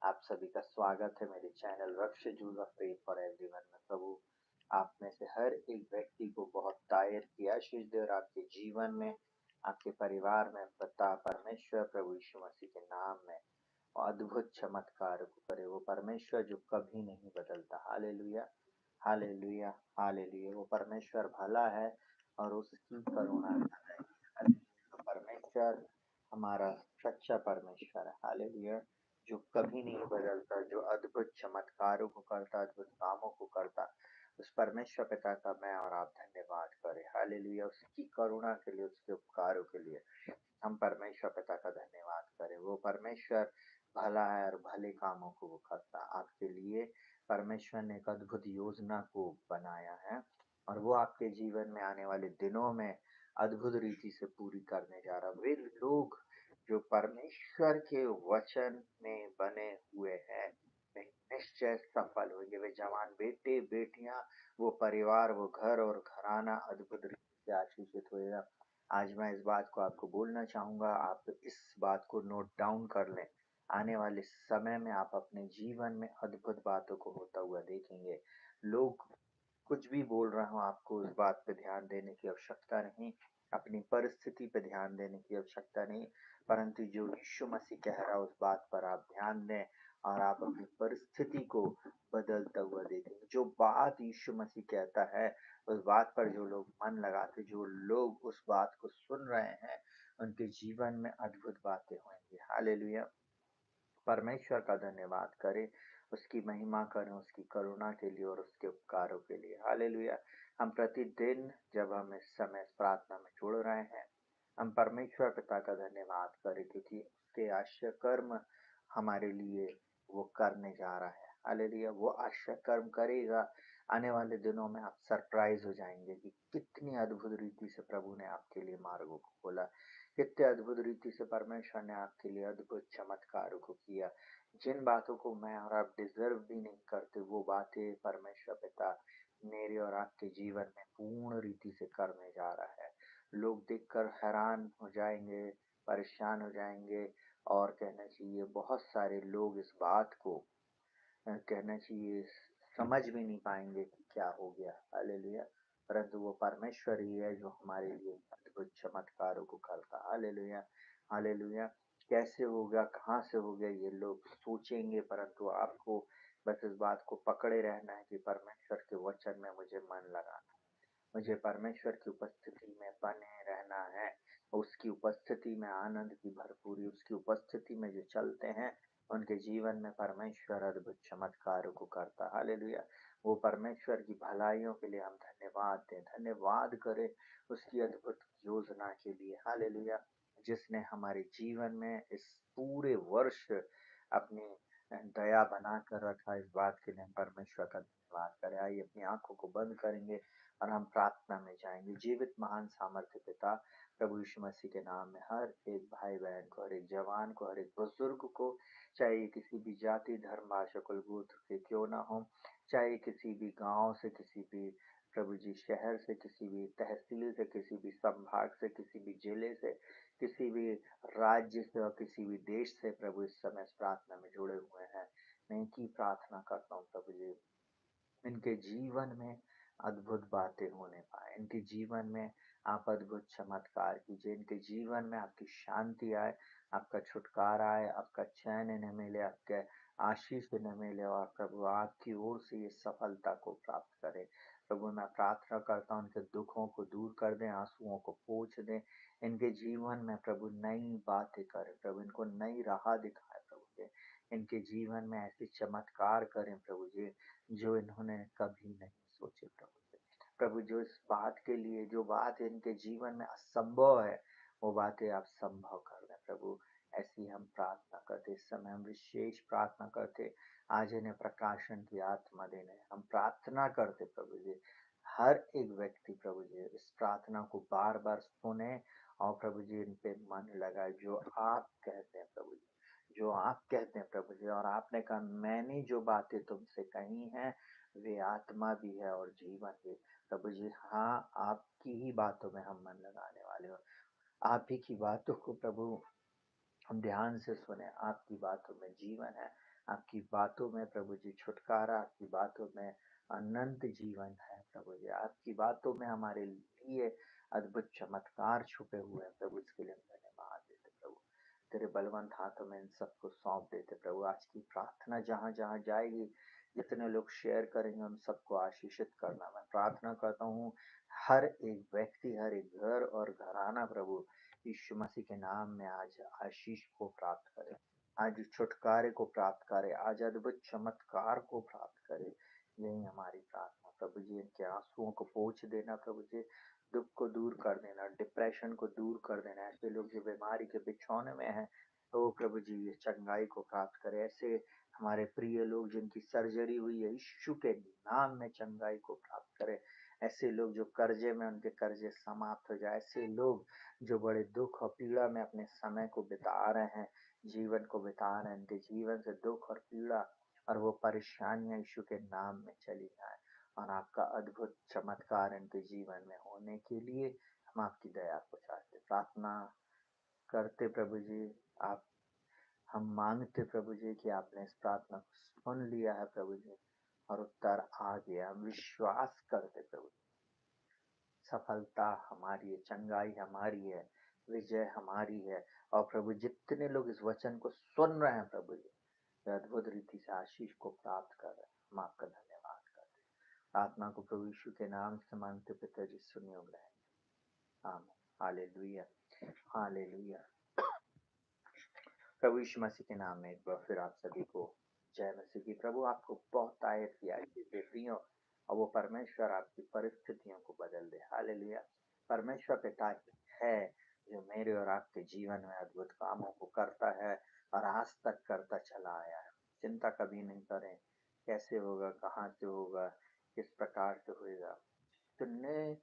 आप सभी का स्वागत है मेरे चैनल रक्ष juice of faith for everyone में। प्रभु आप में से हर एक व्यक्ति को बहुत तायर की आशीष दे और आपके जीवन में, आपके परिवार में बता परमेश्वर प्रभु यीशु मसीह के नाम में अद्भुत चमत्कार को करे। वो परमेश्वर जो कभी नहीं बदलता। Hallelujah, hallelujah, hallelujah. वो परमेश्वर भला है और उसकी करुणा सदा की। हालेलुया। तो परमेश्वर हमारा सच्चा परमेश्वर है। हालेलुया, जो कभी नहीं बदलता, जो अद्भुत चमत्कारों को करता, अद्भुत कामों को करता। उस परमेश्वर पिता का मैं और आप धन्यवाद करें। हालेलुया, उसकी करुणा के लिए, उसके उपकारों के लिए हम परमेश्वर पिता का धन्यवाद करें। वो परमेश्वर भला है और भले कामों को वो करता। आपके लिए परमेश्वर ने एक अद्भुत योजना को बनाया है और वो आपके जीवन में आने वाले दिनों में अद्भुत रीति से पूरी करने जा रहा। वे लोग जो परमेश्वर के वचन में बने हुए हैं वे निश्चय सफल होंगे। वे जवान बेटे बेटियां, वो परिवार, वो घर और घराना अद्भुत रीति से आशीषित होएगा। आज मैं इस बात को आपको बोलना चाहूंगा, आप इस बात को नोट डाउन कर लें। आने वाले समय में आप अपने जीवन में अद्भुत बातों को होता हुआ देखेंगे। लोग कुछ भी बोल रहा हूँ, आपको उस बात पे ध्यान देने की आवश्यकता नहीं, अपनी परिस्थिति पे ध्यान देने की आवश्यकता नहीं, परंतु जो यीशु मसीह कह रहा है उस बात पर आप ध्यान दें और आप अपनी परिस्थिति को बदलता हुआ देखेंगे। जो बात यीशु मसीह कहता है उस बात पर जो लोग मन लगाते, जो लोग उस बात को सुन रहे हैं, उनके जीवन में अद्भुत बातें होंगी। हालेलुया, परमेश्वर का धन्यवाद करें, उसकी महिमा करें, उसकी करुणा के लिए और उसके उपकारों के लिए। हालेलुया, हम प्रतिदिन जब हम इस समय इस प्रार्थना में जुड़ रहे हैं, हम परमेश्वर पिता का धन्यवाद करें क्योंकि उसके आश्चर्य कर्म हमारे लिए वो करने जा रहा है। हालेलुया, वो आश्चर्य कर्म करेगा। आने वाले दिनों में आप सरप्राइज हो जाएंगे कि कितनी अद्भुत रीति से प्रभु ने आपके लिए मार्गों को खोला, कितने अद्भुत रीति से परमेश्वर ने आपके लिए अद्भुत चमत्कारों को किया। जिन बातों को मैं और आप डिजर्व भी नहीं करते, वो बातें परमेश्वर पिता मेरे और आपके जीवन में पूर्ण रीति से करने जा रहा है। लोग देखकर हैरान हो जाएंगे, परेशान हो जाएंगे और कहना चाहिए बहुत सारे लोग इस बात को कहना चाहिए समझ भी नहीं पाएंगे कि क्या हो गया। हालेलुया, परंतु वो परमेश्वर ही है जो हमारे लिए अद्भुत चमत्कारों को करता। Hallelujah, hallelujah. कैसे होगा, कहाँ से हो गया, ये लोग सोचेंगे, परंतु आपको बस इस बात को पकड़े रहना है कि परमेश्वर के वचन में मुझे मन लगाना, मुझे परमेश्वर की उपस्थिति में बने रहना है। उसकी उपस्थिति में आनंद की भरपूरी, उसकी उपस्थिति में जो चलते हैं उनके जीवन में परमेश्वर अद्भुत चमत्कारों को करता। हालेलुया, वो परमेश्वर की भलाइयों के लिए हम धन्यवाद दें, धन्यवाद करें उसकी अद्भुत योजना के लिए। हालेलुया, जिसने हमारे जीवन में इस पूरे वर्ष अपनी दया बना कर रखा, इस बात के लिए हम परमेश्वर का धन्यवाद करें। आइए अपनी आंखों को बंद करेंगे और हम प्रार्थना में जाएंगे। जीवित महान सामर्थ्य पिता प्रभु यीशु मसीह के नाम में हर एक भाई बहन को, हर एक जवान को, हर एक बुजुर्ग को, चाहे ये किसी भी जाति धर्म भाषा कुल गोत्र के क्यों ना हो, चाहे किसी भी गांव से, किसी भी प्रभु जी शहर से, किसी भी तहसील से, किसी भी संभाग से, किसी भी जिले से, किसी भी राज्य से और किसी भी देश से प्रभु इस समय इस प्रार्थना में जुड़े हुए हैं। मैं इनकी प्रार्थना करता हूँ प्रभु जी, इनके जीवन में अद्भुत बातें होने पाए, इनके जीवन में आप अद्भुत चमत्कार कीजिए, इनके जीवन में आपकी शांति आए, आपका छुटकारा आए, आपका चैन इन्हें मिले, आपके आशीष इन्हें मिले और प्रभु आपकी ओर से ये सफलता को प्राप्त करें। प्रभु मैं प्रार्थना करता हूँ इनके दुखों को दूर कर दें, आंसुओं को पोंछ दें, इनके जीवन में प्रभु नई बातें करें, प्रभु इनको नई राह दिखाए प्रभु जी, इनके जीवन में ऐसे चमत्कार करें प्रभु जी जो इन्होंने कभी नहीं सोचे प्रभु जी। प्रभु जो इस बात के लिए, जो बात इनके जीवन में असंभव है, वो बातें आप संभव कर दें प्रभु। ऐसी हम प्रार्थना करते, इस समय हम विशेष प्रार्थना करते, आज इन्हें प्रकाशन की आत्मा देने हम प्रार्थना करते प्रभु जी। हर एक व्यक्ति प्रभु जी इस प्रार्थना को बार बार सुने और प्रभु जी इन पे मन लगाए, जो आप कहते हैं प्रभु जी, जो आप कहते हैं प्रभु जी। और आपने कहा मैंने जो बातें तुमसे कही हैं वे आत्मा भी है और जीवन भी। प्रभु जी हाँ, आपकी ही बातों में हम मन लगाने वाले हो, आप ही की बातों को प्रभु हम ध्यान से सुने, आपकी बातों में जीवन है, आपकी बातों में प्रभु जी छुटकारा, आपकी बातों में अनंत जीवन है प्रभु जी। आपकी बातों में हमारे लिए अद्भुत चमत्कार छुपे हुए हैं प्रभु, इसके लिए हम धन्यवाद देते प्रभु। तेरे बलवंत हाथों में इन सबको सौंप देते प्रभु। आज की प्रार्थना जहाँ जहाँ जाएगी, जितने लोग शेयर करेंगे उन सबको आशीषित करना मैं प्रार्थना करता हूँ। हर एक व्यक्ति, हर एक घर और घराना प्रभु यीशु मसीह के नाम में आज आशीष को प्राप्त करे, आज छुटकारे को प्राप्त करे, आज अद्भुत चमत्कार को प्राप्त करे। यही हमारी प्रार्थना प्रभु जी। इनके आंसुओं को पोंछ देना प्रभु जी, दुख को दूर कर देना, डिप्रेशन को दूर कर देना। ऐसे लोग जो बीमारी के बिछौने में हैं, तो प्रभु जी ये चंगाई को प्राप्त करे। ऐसे हमारे प्रिय लोग जिनकी सर्जरी हुई है, यीशु के नाम में चंगाई को प्राप्त करे। ऐसे लोग जो कर्जे में, उनके कर्जे समाप्त हो जाए। ऐसे लोग जो बड़े दुख और पीड़ा में अपने समय को बिता रहे हैं, जीवन को बिता रहे हैं, उनके जीवन से दुख और पीड़ा और वो परेशानियां यीशु के नाम में चली जाए, और आपका अद्भुत चमत्कार इनके जीवन में होने के लिए हम आपकी दया को चाहते प्रार्थना करते प्रभु जी। आप हम मांगते प्रभु जी कि आपने इस प्रार्थना को सुन लिया है प्रभु जी, और उत्तर आ गया। हम विश्वास करते प्रभु, सफलता हमारी है, चंगाई हमारी है, विजय हमारी है। और प्रभु जितने लोग इस वचन को सुन रहे हैं प्रभु जी, वे अद्भुत रीति से आशीष को प्राप्त कर रहे हैं। हम आपका धन्यवाद करते हैं। प्रार्थना को प्रभु यीशु के नाम से मांगते पिता जी, सुनियो ग्रहण। आमीन। Hallelujah, hallelujah. प्रभु यीशु मसीह के नाम में एक बार फिर आप सभी को जय मसीह की। प्रभु आपको बहुत तायत किया प्रियो, और वो परमेश्वर आपकी परिस्थितियों को बदल दे। हालेलुया। परमेश्वर पिता है जो मेरे और आपके जीवन में अद्भुत कामों को करता है और आज तक करता चला आया है। चिंता कभी नहीं करें कैसे होगा, कहाँ से होगा, किस प्रकार से होगा। सुनने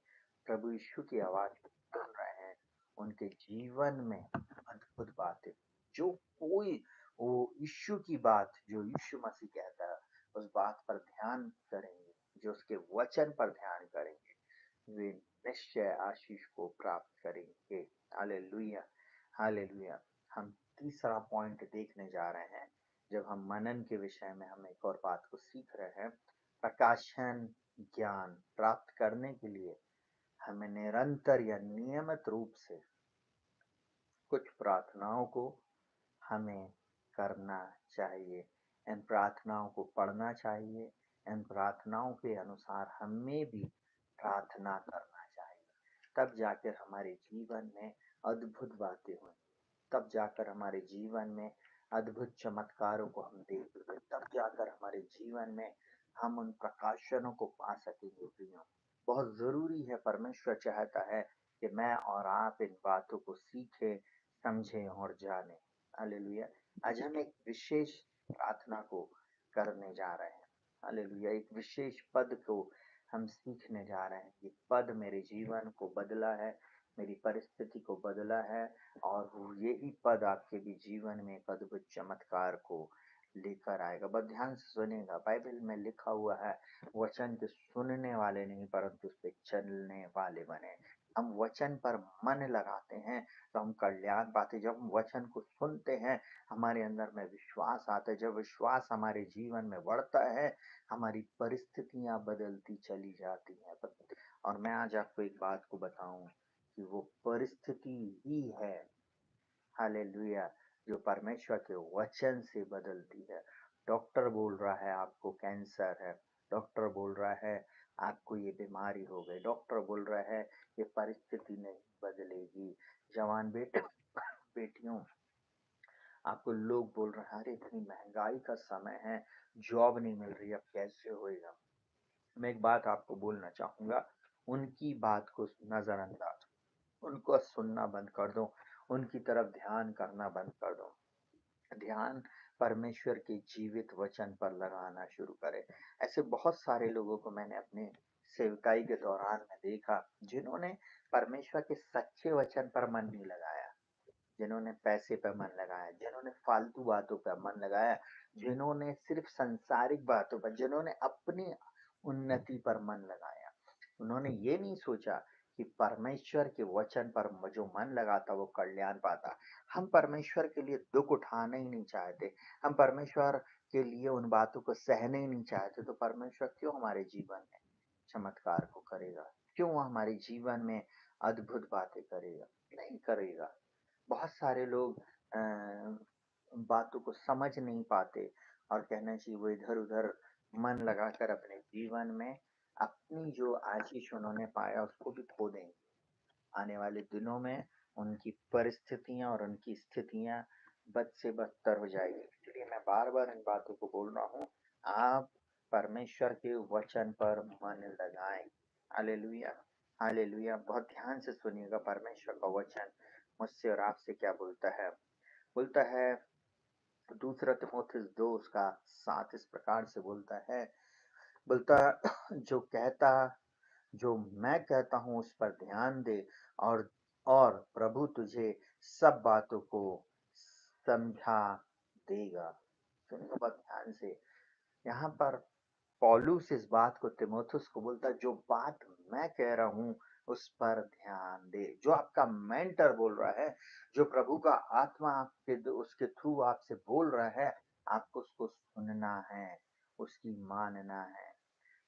प्रभु यीशु की आवाज सुन रहे हैं, उनके जीवन में अद्भुत बातें, जो कोई वो यीशु की बात, जो यीशु मसीह कहता है उस बात पर ध्यान करेंगे, जो उसके वचन पर ध्यान करेंगे, वे निश्चय आशीष को प्राप्त करेंगे। Hallelujah, hallelujah. हम तीसरा पॉइंट देखने जा रहे हैं। जब हम मनन के विषय में हम एक और बात को सीख रहे हैं, प्रकाशन ज्ञान प्राप्त करने के लिए हमें निरंतर या नियमित रूप से कुछ प्रार्थनाओं को हमें करना चाहिए। इन प्रार्थनाओं को पढ़ना चाहिए। इन प्रार्थनाओं के अनुसार हमें भी प्रार्थना करना चाहिए। तब जाकर हमारे जीवन में अद्भुत बातें होंगी, तब जाकर हमारे जीवन में अद्भुत चमत्कारों को हम देखेंगे, तब जाकर हमारे जीवन में हम उन प्रकाशनों को पा सकेंगे प्रियो। बहुत जरूरी है, परमेश्वर चाहता है कि मैं और आप इन बातों को सीखें, समझें और जानें। हालेलुया। आज हम एक विशेष प्रार्थना को करने जा रहे हैं। हालेलुया। एक विशेष पद को हम सीखने जा रहे हैं। ये पद मेरे जीवन को बदला है, मेरी परिस्थिति को बदला है, और यही पद आपके भी जीवन में एक अद्भुत चमत्कार को लेकर आएगा। बस ध्यान से सुनेगा। बाइबल में लिखा हुआ है, वचन के सुनने वाले नहीं परंतु उस पे चलने वाले बने। हम वचन पर मन लगाते हैं तो हम कल्याण पाते। जब हम वचन को सुनते हैं, हमारे अंदर में विश्वास आता है। जब विश्वास हमारे जीवन में बढ़ता है, हमारी परिस्थितियां बदलती चली जाती हैं। और मैं आज आपको एक बात को बताऊं कि वो परिस्थिति ही है, हालेलुया, जो परमेश्वर के वचन से बदलती है। डॉक्टर बोल रहा है आपको कैंसर है, डॉक्टर बोल रहा है आपको ये बीमारी हो गई, डॉक्टर बोल रहा है ये परिस्थिति नहीं बदलेगी। जवान बेटे बेटियों, आपको लोग बोल रहे हैं अरे इतनी महंगाई का समय है, जॉब नहीं मिल रही, अब कैसे होएगा। मैं एक बात आपको बोलना चाहूंगा, उनकी बात को नजरअंदाज, उनको सुनना बंद कर दो, उनकी तरफ ध्यान करना बंद कर दो। ध्यान परमेश्वर के जीवित वचन पर लगाना शुरू करें। ऐसे बहुत सारे लोगों को मैंने अपने सेवकाई के दौरान में देखा, जिन्होंने परमेश्वर के सच्चे वचन पर मन नहीं लगाया, जिन्होंने पैसे पर मन लगाया, जिन्होंने फालतू बातों पर मन लगाया, जिन्होंने सिर्फ सांसारिक बातों पर, जिन्होंने अपनी उन्नति पर मन लगाया। उन्होंने ये नहीं सोचा कि परमेश्वर के वचन पर जो मन लगाता वो कल्याण पाता। हम परमेश्वर के लिए दुख उठाना ही नहीं चाहते। हम परमेश्वर के लिए उन बातों को सहने ही नहीं चाहते, तो परमेश्वर क्यों हमारे जीवन में चमत्कार को करेगा? क्यों वो हमारे जीवन में अद्भुत बातें करेगा? नहीं करेगा। बहुत सारे लोग बातों को समझ नहीं पाते और कहना चाहिए वो इधर-उधर मन लगाकर अपने जीवन में अपनी जो आशीष उन्होंने पाया उसको भी खो देंगे। आने वाले दिनों में उनकी परिस्थितियां और उनकी स्थितियां बद से बदतर हो जाएगी। इसलिए मैं बार-बार इन बातों को बोल रहा हूँ, आप परमेश्वर के वचन पर मन लगाएं। Hallelujah, hallelujah. बहुत ध्यान से सुनिएगा परमेश्वर का वचन मुझसे और आपसे क्या बोलता है। बोलता है दूसरा तिमोथेयुस 2 उसका 7 इस प्रकार से बोलता है, बोलता जो कहता जो मैं कहता हूँ उस पर ध्यान दे और और प्रभु तुझे सब बातों को समझा देगा। सुनिए बहुत ध्यान से, यहाँ पर पौलुस इस बात को तिमोथेयुस को बोलता है, जो बात मैं कह रहा हूँ उस पर ध्यान दे। जो आपका मेंटर बोल रहा है, जो प्रभु का आत्मा आपके उसके थ्रू आपसे बोल रहा है, आपको उसको सुनना है, उसकी मानना है।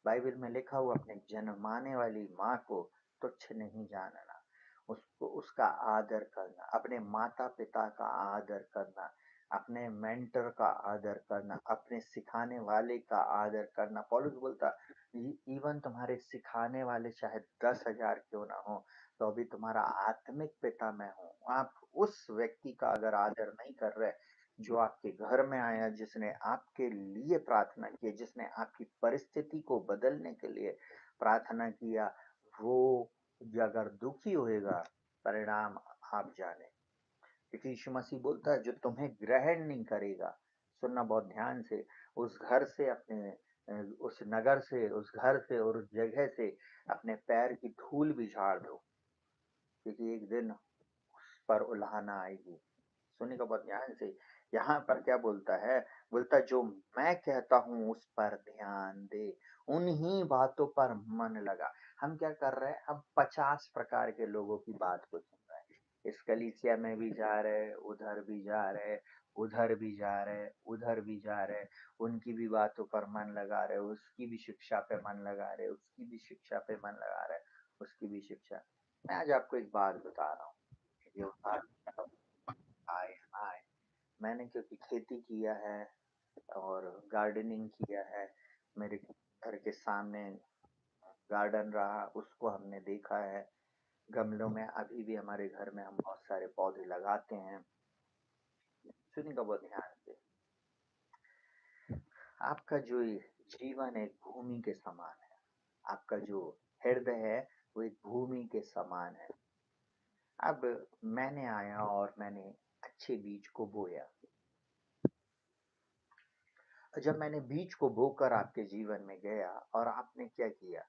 बाइबल में लिखा हुआ अपने जन्माने वाली माँ को तुच्छ नहीं जानना, उसको उसका आदर करना, अपने माता पिता का आदर करना, अपने मेंटर का आदर करना, अपने सिखाने वाले का आदर करना। पौलुस बोलता इवन तुम्हारे सिखाने वाले चाहे 10,000 क्यों ना हो, तो अभी तुम्हारा आत्मिक पिता मैं हूँ। आप उस व्यक्ति का अगर आदर नहीं कर रहे जो आपके घर में आया, जिसने आपके लिए प्रार्थना की, जिसने आपकी परिस्थिति को बदलने के लिए प्रार्थना किया, वो अगर दुखी होएगा, परिणाम आप जाने। क्योंकि यीशु मसीह बोलता है जो तुम्हें ग्रहण नहीं करेगा, सुनना बहुत ध्यान से, उस घर से अपने उस नगर से, उस घर से और उस जगह से अपने पैर की धूल भी झाड़ दो, क्योंकि एक दिन उस पर उल्हाना आएगी। सुनिएगा बहुत ध्यान से, यहाँ पर क्या बोलता है, बोलता जो मैं कहता हूँ उस पर ध्यान दे, उन्हीं बातों पर मन लगा। हम क्या कर रहे हैं, हम 50 प्रकार के लोगों की बात को सुन रहे हैं। इस कलीसिया में भी जा रहे, उधर भी जा रहे, उधर भी जा रहे, उधर भी जा रहे, उनकी भी बातों पर मन लगा रहे, उसकी भी शिक्षा पे मन लगा रहे, उसकी भी शिक्षा पे मन लगा रहे, उसकी भी शिक्षा। मैं आज आपको एक बात बता रहा हूँ, ये उदाहरण आए आए मैंने क्योंकि खेती किया है और गार्डनिंग किया है, मेरे घर के सामने गार्डन रहा, उसको हमने देखा है। गमलों में अभी भी हमारे घर में हम बहुत सारे पौधे लगाते हैं। सुनिएगा बहुत ध्यान से, आपका जो ये जीवन एक भूमि के समान है, आपका जो हृदय है वो एक भूमि के समान है। अब मैंने आया और मैंने अच्छे बीज को बोया। जब मैंने बीज को बोकर आपके जीवन में गया और आपने क्या किया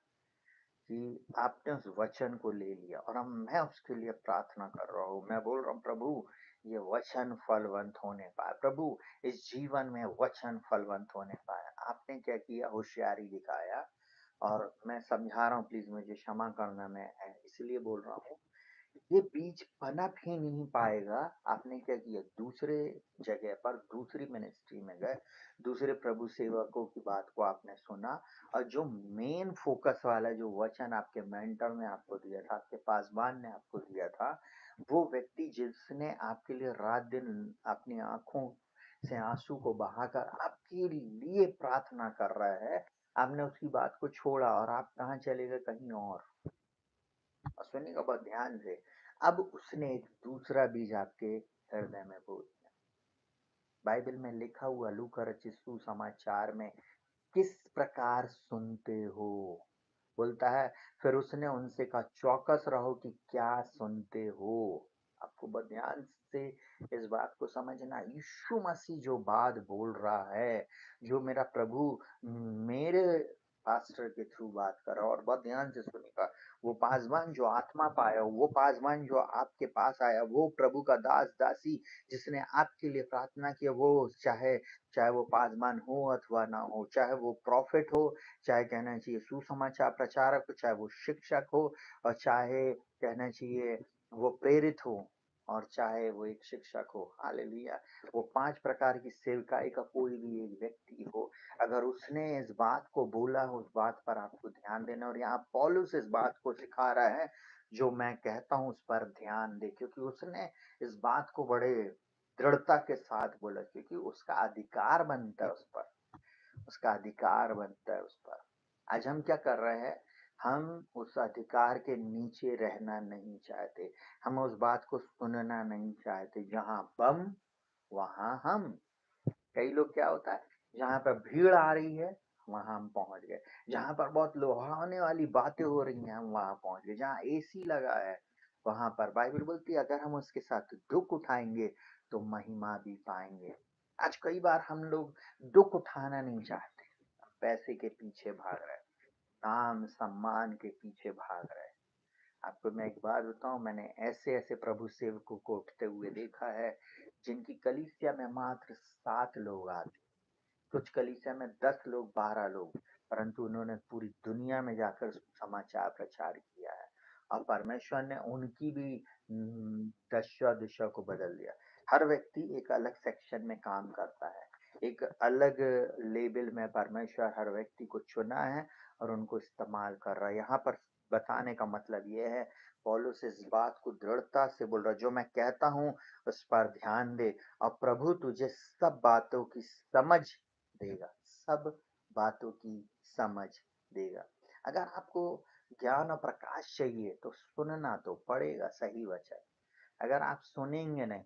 कि आपने उस वचन को ले लिया और अब मैं उसके लिए प्रार्थना कर रहा हूँ। मैं बोल रहा हूँ प्रभु ये वचन फलवंत होने पाए, प्रभु इस जीवन में वचन फलवंत होने पाए। आपने क्या किया, होशियारी दिखाया। और मैं समझा रहा हूँ, प्लीज मुझे क्षमा करना, मैं इसलिए बोल रहा हूँ, ये बीज पनप ही नहीं पाएगा। आपने क्या किया, दूसरे जगह पर दूसरी मिनिस्ट्री में गए, दूसरे प्रभु सेवकों की बात को आपने सुना और जो मेन फोकस वाला जो वचन आपके मेंटर ने आपको दिया था, आपके पासवान ने आपको दिया था, वो व्यक्ति जिसने आपके लिए रात दिन अपनी आंखों से आंसू को बहाकर आपके लिए प्रार्थना कर रहा है, आपने उसकी बात को छोड़ा और आप कहाँ चले गए, कहीं और सुनिएगा बहुत ध्यान से। अब उसने एक दूसरा बीज आपके हृदय में बो दिया। बाइबल में लिखा हुआ लूका रचित सुसमाचार में किस प्रकार सुनते हो, बोलता है फिर उसने उनसे कहा चौकस रहो कि क्या सुनते हो। आपको बहुत ध्यान से इस बात को समझना, यीशु मसीह जो बात बोल रहा है, जो मेरा प्रभु मेरे पास्टर के थ्रू बात कर रहा है, और बहुत ध्यान से सुनिएगा, वो पासवान जो आत्मा पाया, वो पासवान जो आपके पास आया, वो प्रभु का दास दासी जिसने आपके लिए प्रार्थना की, वो चाहे चाहे वो पासवान हो अथवा ना हो, चाहे वो प्रॉफिट हो, चाहे कहना चाहिए सुसमाचार प्रचारक हो, चाहे वो शिक्षक हो और चाहे कहना चाहिए वो प्रेरित हो, और चाहे वो एक शिक्षक हो, हालेलुया, वो 5 प्रकार की सेवकाई का कोई भी एक व्यक्ति हो, अगर उसने इस बात को बोला हो, उस बात पर आपको ध्यान देना। और यहाँ पौलुस इस बात को सिखा रहा है, जो मैं कहता हूँ उस पर ध्यान दे, क्योंकि उसने इस बात को बड़े दृढ़ता के साथ बोला, क्योंकि उसका अधिकार बनता है उस पर, उसका अधिकार बनता है उस पर। आज हम क्या कर रहे हैं? हम उस अधिकार के नीचे रहना नहीं चाहते, हम उस बात को सुनना नहीं चाहते। जहाँ बम वहां हम। कई लोग क्या होता है, जहाँ पर भीड़ आ रही है वहां हम पहुंच गए, जहाँ पर बहुत लुभावने वाली बातें हो रही हैं हम वहां पहुंच गए, जहाँ एसी लगा है वहां पर बाइबल बोलती है अगर हम उसके साथ दुख उठाएंगे तो महिमा भी पाएंगे। आज कई बार हम लोग दुख उठाना नहीं चाहते, पैसे के पीछे भाग रहे हैं, नाम सम्मान के पीछे भाग रहे हैं। आपको मैं एक बात बताऊं, मैंने ऐसे ऐसे प्रभु सेवकों को उठते हुए देखा है, जिनकी कलीसिया में मात्र 7 लोग आते, कुछ कलीसिया में 10 लोग, 12 लोग, परंतु उन्होंने पूरी दुनिया में जाकर समाचार प्रचार किया है। और परमेश्वर ने उनकी भी दशा दिशा को बदल दिया। हर व्यक्ति एक अलग सेक्शन में काम करता है, एक अलग लेबल में परमेश्वर हर व्यक्ति को चुना है और उनको इस्तेमाल कर रहा है। यहाँ पर बताने का मतलब ये है, पौलुस इस बात को दृढ़ता से बोल रहा है, जो मैं कहता हूँ उस पर ध्यान दे और प्रभु तुझे सब बातों की समझ देगा, सब बातों की समझ देगा। अगर आपको ज्ञान और प्रकाश चाहिए तो सुनना तो पड़ेगा सही वचन। अगर आप सुनेंगे नहीं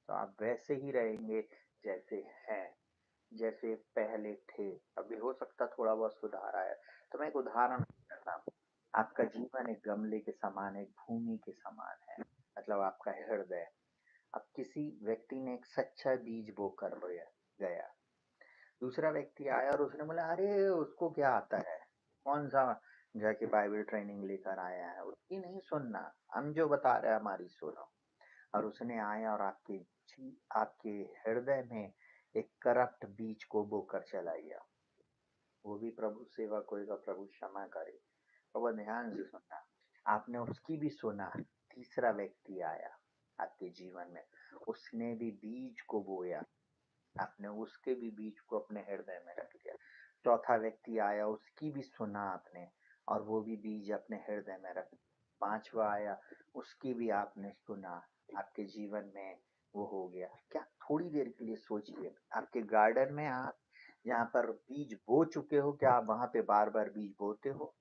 तो आप वैसे ही रहेंगे जैसे हैं, जैसे पहले थे। अभी हो सकता थोड़ा बहुत सुधार आया। तो मैं एक उदाहरण देता हूँ। आपका जीवन एक गमले के समान, एक भूमि के समान है, मतलब आपका हृदय। अब किसी व्यक्ति ने एक सच्चा बीज बोकर गया, दूसरा व्यक्ति आया और उसने बोला अरे उसको क्या आता है, कौन सा जाके बाइबल ट्रेनिंग लेकर आया है, उसकी नहीं सुनना, हम जो बता रहे हैं हमारी सुनो। और उसने आया और आपके हृदय में एक करप्ट बीज को बोकर चला गया। वो भी प्रभु सेवा कोएगा, प्रभु क्षमा करे। और वह ध्यान से सुनना, आपने उसकी भी सुना। तीसरा व्यक्ति आया आपके जीवन में, उसने भी बीज को बोया, आपने उसके भी बीज को अपने हृदय में रख लिया। चौथा व्यक्ति आया, उसकी भी सुना आपने और वो भी बीज अपने हृदय में रख। पांचवा आया, उसकी भी आपने सुना, आपके जीवन में वो हो गया। क्या थोड़ी देर के लिए सोचिए, आपके गार्डन में आप जहाँ पर बीज बो चुके हो, क्या आप वहां पे बार बार बीज बोते हो?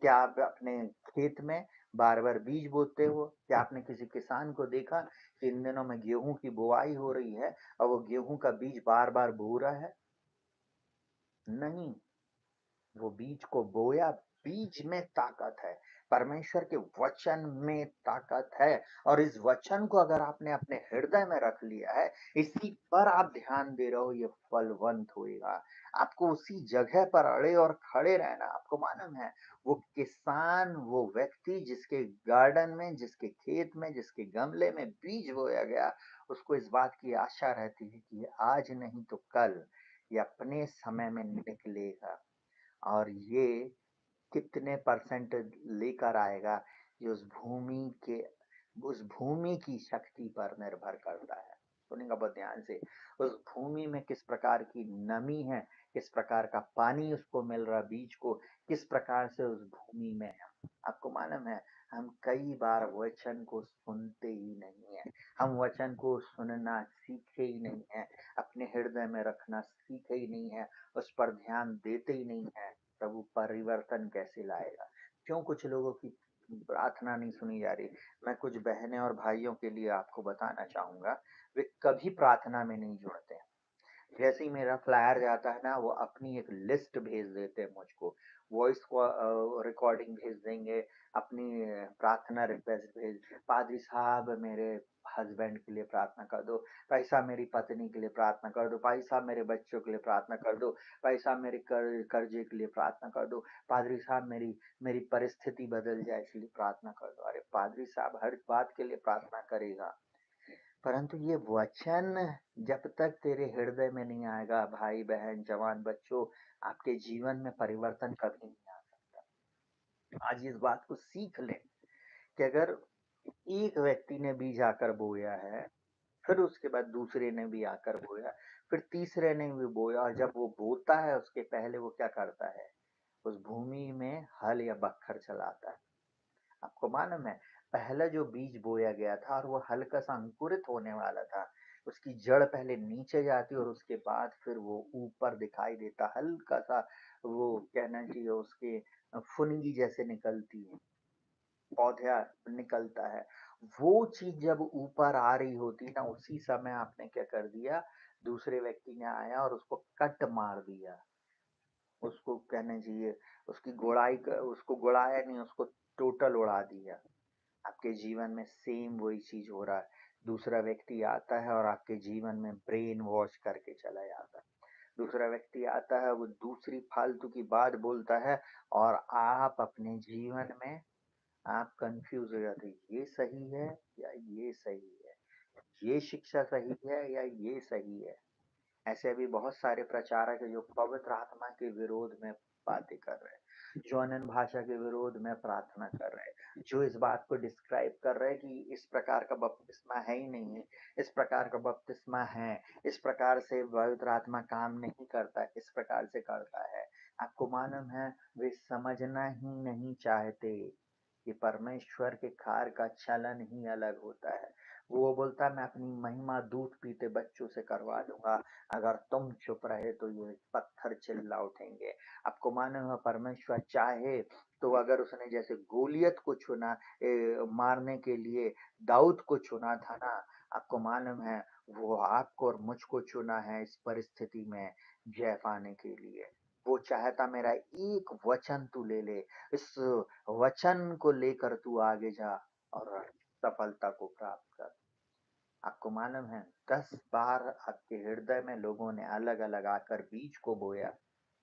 क्या आप अपने खेत में बार बार बीज बोते हो? क्या आपने किसी किसान को देखा कि इन दिनों में गेहूं की बुआई हो रही है और वो गेहूं का बीज बार बार बो रहा है? नहीं, वो बीज को बोया। बीज में ताकत है, परमेश्वर के वचन में ताकत है। और इस वचन को अगर आपने अपने हृदय में रख लिया है, इसी पर आप ध्यान दे रहे हो, ये फलवंत होएगा। आपको उसी जगह पर अड़े और खड़े रहना। आपको मालूम है, वो किसान, वो व्यक्ति जिसके गार्डन में, जिसके खेत में, जिसके गमले में बीज बोया गया, उसको इस बात की आशा रहती है कि आज नहीं तो कल ये अपने समय में निकलेगा। और ये कितने परसेंट लेकर आएगा, ये उस भूमि की शक्ति पर निर्भर करता है। सुनिएगा बहुत ध्यान से, उस भूमि में किस प्रकार की नमी है, किस प्रकार का पानी उसको मिल रहा, बीज को किस प्रकार से उस भूमि में है। आपको मालूम है, हम कई बार वचन को सुनते ही नहीं है, हम वचन को सुनना सीखे ही नहीं है, अपने हृदय में रखना सीखे ही नहीं है, उस पर ध्यान देते ही नहीं है। प्रभु परिवर्तन कैसे लाएगा? क्यों कुछ लोगों की प्रार्थना नहीं सुनी जा रही? मैं कुछ बहनें और भाइयों के लिए आपको बताना चाहूंगा, वे कभी प्रार्थना में नहीं जुड़ते हैं। जैसे ही मेरा फ्लायर जाता है ना, वो अपनी एक लिस्ट भेज देते हैं मुझको, वॉइस रिकॉर्डिंग भेज देंगे, अपनी प्रार्थना रिक्वेस्ट भेज, पादरी साहब मेरे हस्बैंड के लिए प्रार्थना कर दो, भाई साहब मेरी पत्नी के लिए प्रार्थना कर दो, भाई साहब मेरे बच्चों के लिए प्रार्थना कर दो, भाई साहब मेरे कर्जे के लिए प्रार्थना कर दो, पादरी साहब मेरी मेरी परिस्थिति बदल जाए इसलिए प्रार्थना कर दो। अरे पादरी साहब हर बात के लिए प्रार्थना करेगा, परंतु ये वचन जब तक तेरे हृदय में नहीं आएगा, भाई बहन जवान बच्चों, आपके जीवन में परिवर्तन कभी नहीं आ सकता। आज इस बात को सीख ले कि अगर एक व्यक्ति ने बीज आकर बोया है, फिर उसके बाद दूसरे ने भी आकर बोया, फिर तीसरे ने भी बोया, और जब वो बोता है उसके पहले वो क्या करता है, उस भूमि में हल या बखर चलाता है। आपको मालूम है, पहला जो बीज बोया गया था और वो हल्का सा अंकुरित होने वाला था, उसकी जड़ पहले नीचे जाती और उसके बाद फिर वो ऊपर दिखाई देता, हल्का सा वो कहना चाहिए उसके फुनगी जैसे निकलती है, पौधा निकलता है। वो चीज जब ऊपर आ रही होती ना, उसी समय आपने क्या कर दिया, दूसरे व्यक्ति ने आया और उसको कट मार दिया, उसको कहना चाहिए उसकी गोड़ाई उसको गोड़ाया नहीं, उसको टोटल उड़ा दिया। आपके जीवन में सेम वही चीज हो रहा है। दूसरा व्यक्ति आता है और आपके जीवन में ब्रेन वॉश करके चला जाता है। दूसरा व्यक्ति आता है, वो दूसरी फालतू की बात बोलता है, और आप अपने जीवन में आप कंफ्यूज हो जाते हैं, ये सही है या ये सही है, ये शिक्षा सही है या ये सही है। ऐसे भी बहुत सारे प्रचारक हैं जो पवित्र आत्मा के विरोध में बातें कर रहे हैं, जो अनन्य भाषा के विरोध में प्रार्थना कर रहे हैं, जो इस बात को डिस्क्राइब कर रहे हैं कि इस प्रकार का बपतिस्मा है ही नहीं है, इस प्रकार का बपतिस्मा है, इस प्रकार से पवित्र आत्मा काम नहीं करता, इस प्रकार से करता है। आपको मालूम है, वे समझना ही नहीं चाहते कि परमेश्वर के कार्य का चलन ही अलग होता है। वो बोलता है मैं अपनी महिमा दूध पीते बच्चों से करवा दूंगा, अगर तुम चुप रहे तो ये पत्थर चिल्ला उठेंगे। आपको मालूम है, परमेश्वर चाहे तो अगर उसने जैसे गोलियत को चुना मारने के लिए, दाऊद को चुना था ना, आपको मालूम है वो आपको और मुझको चुना है इस परिस्थिति में जय पाने के लिए। वो चाहता मेरा एक वचन तू ले ले, इस वचन को लेकर तू आगे जा और सफलता को प्राप्त कर। आपको मालूम है, 10 बार आपके हृदय में लोगों ने अलग अलग आकर बीज को बोया,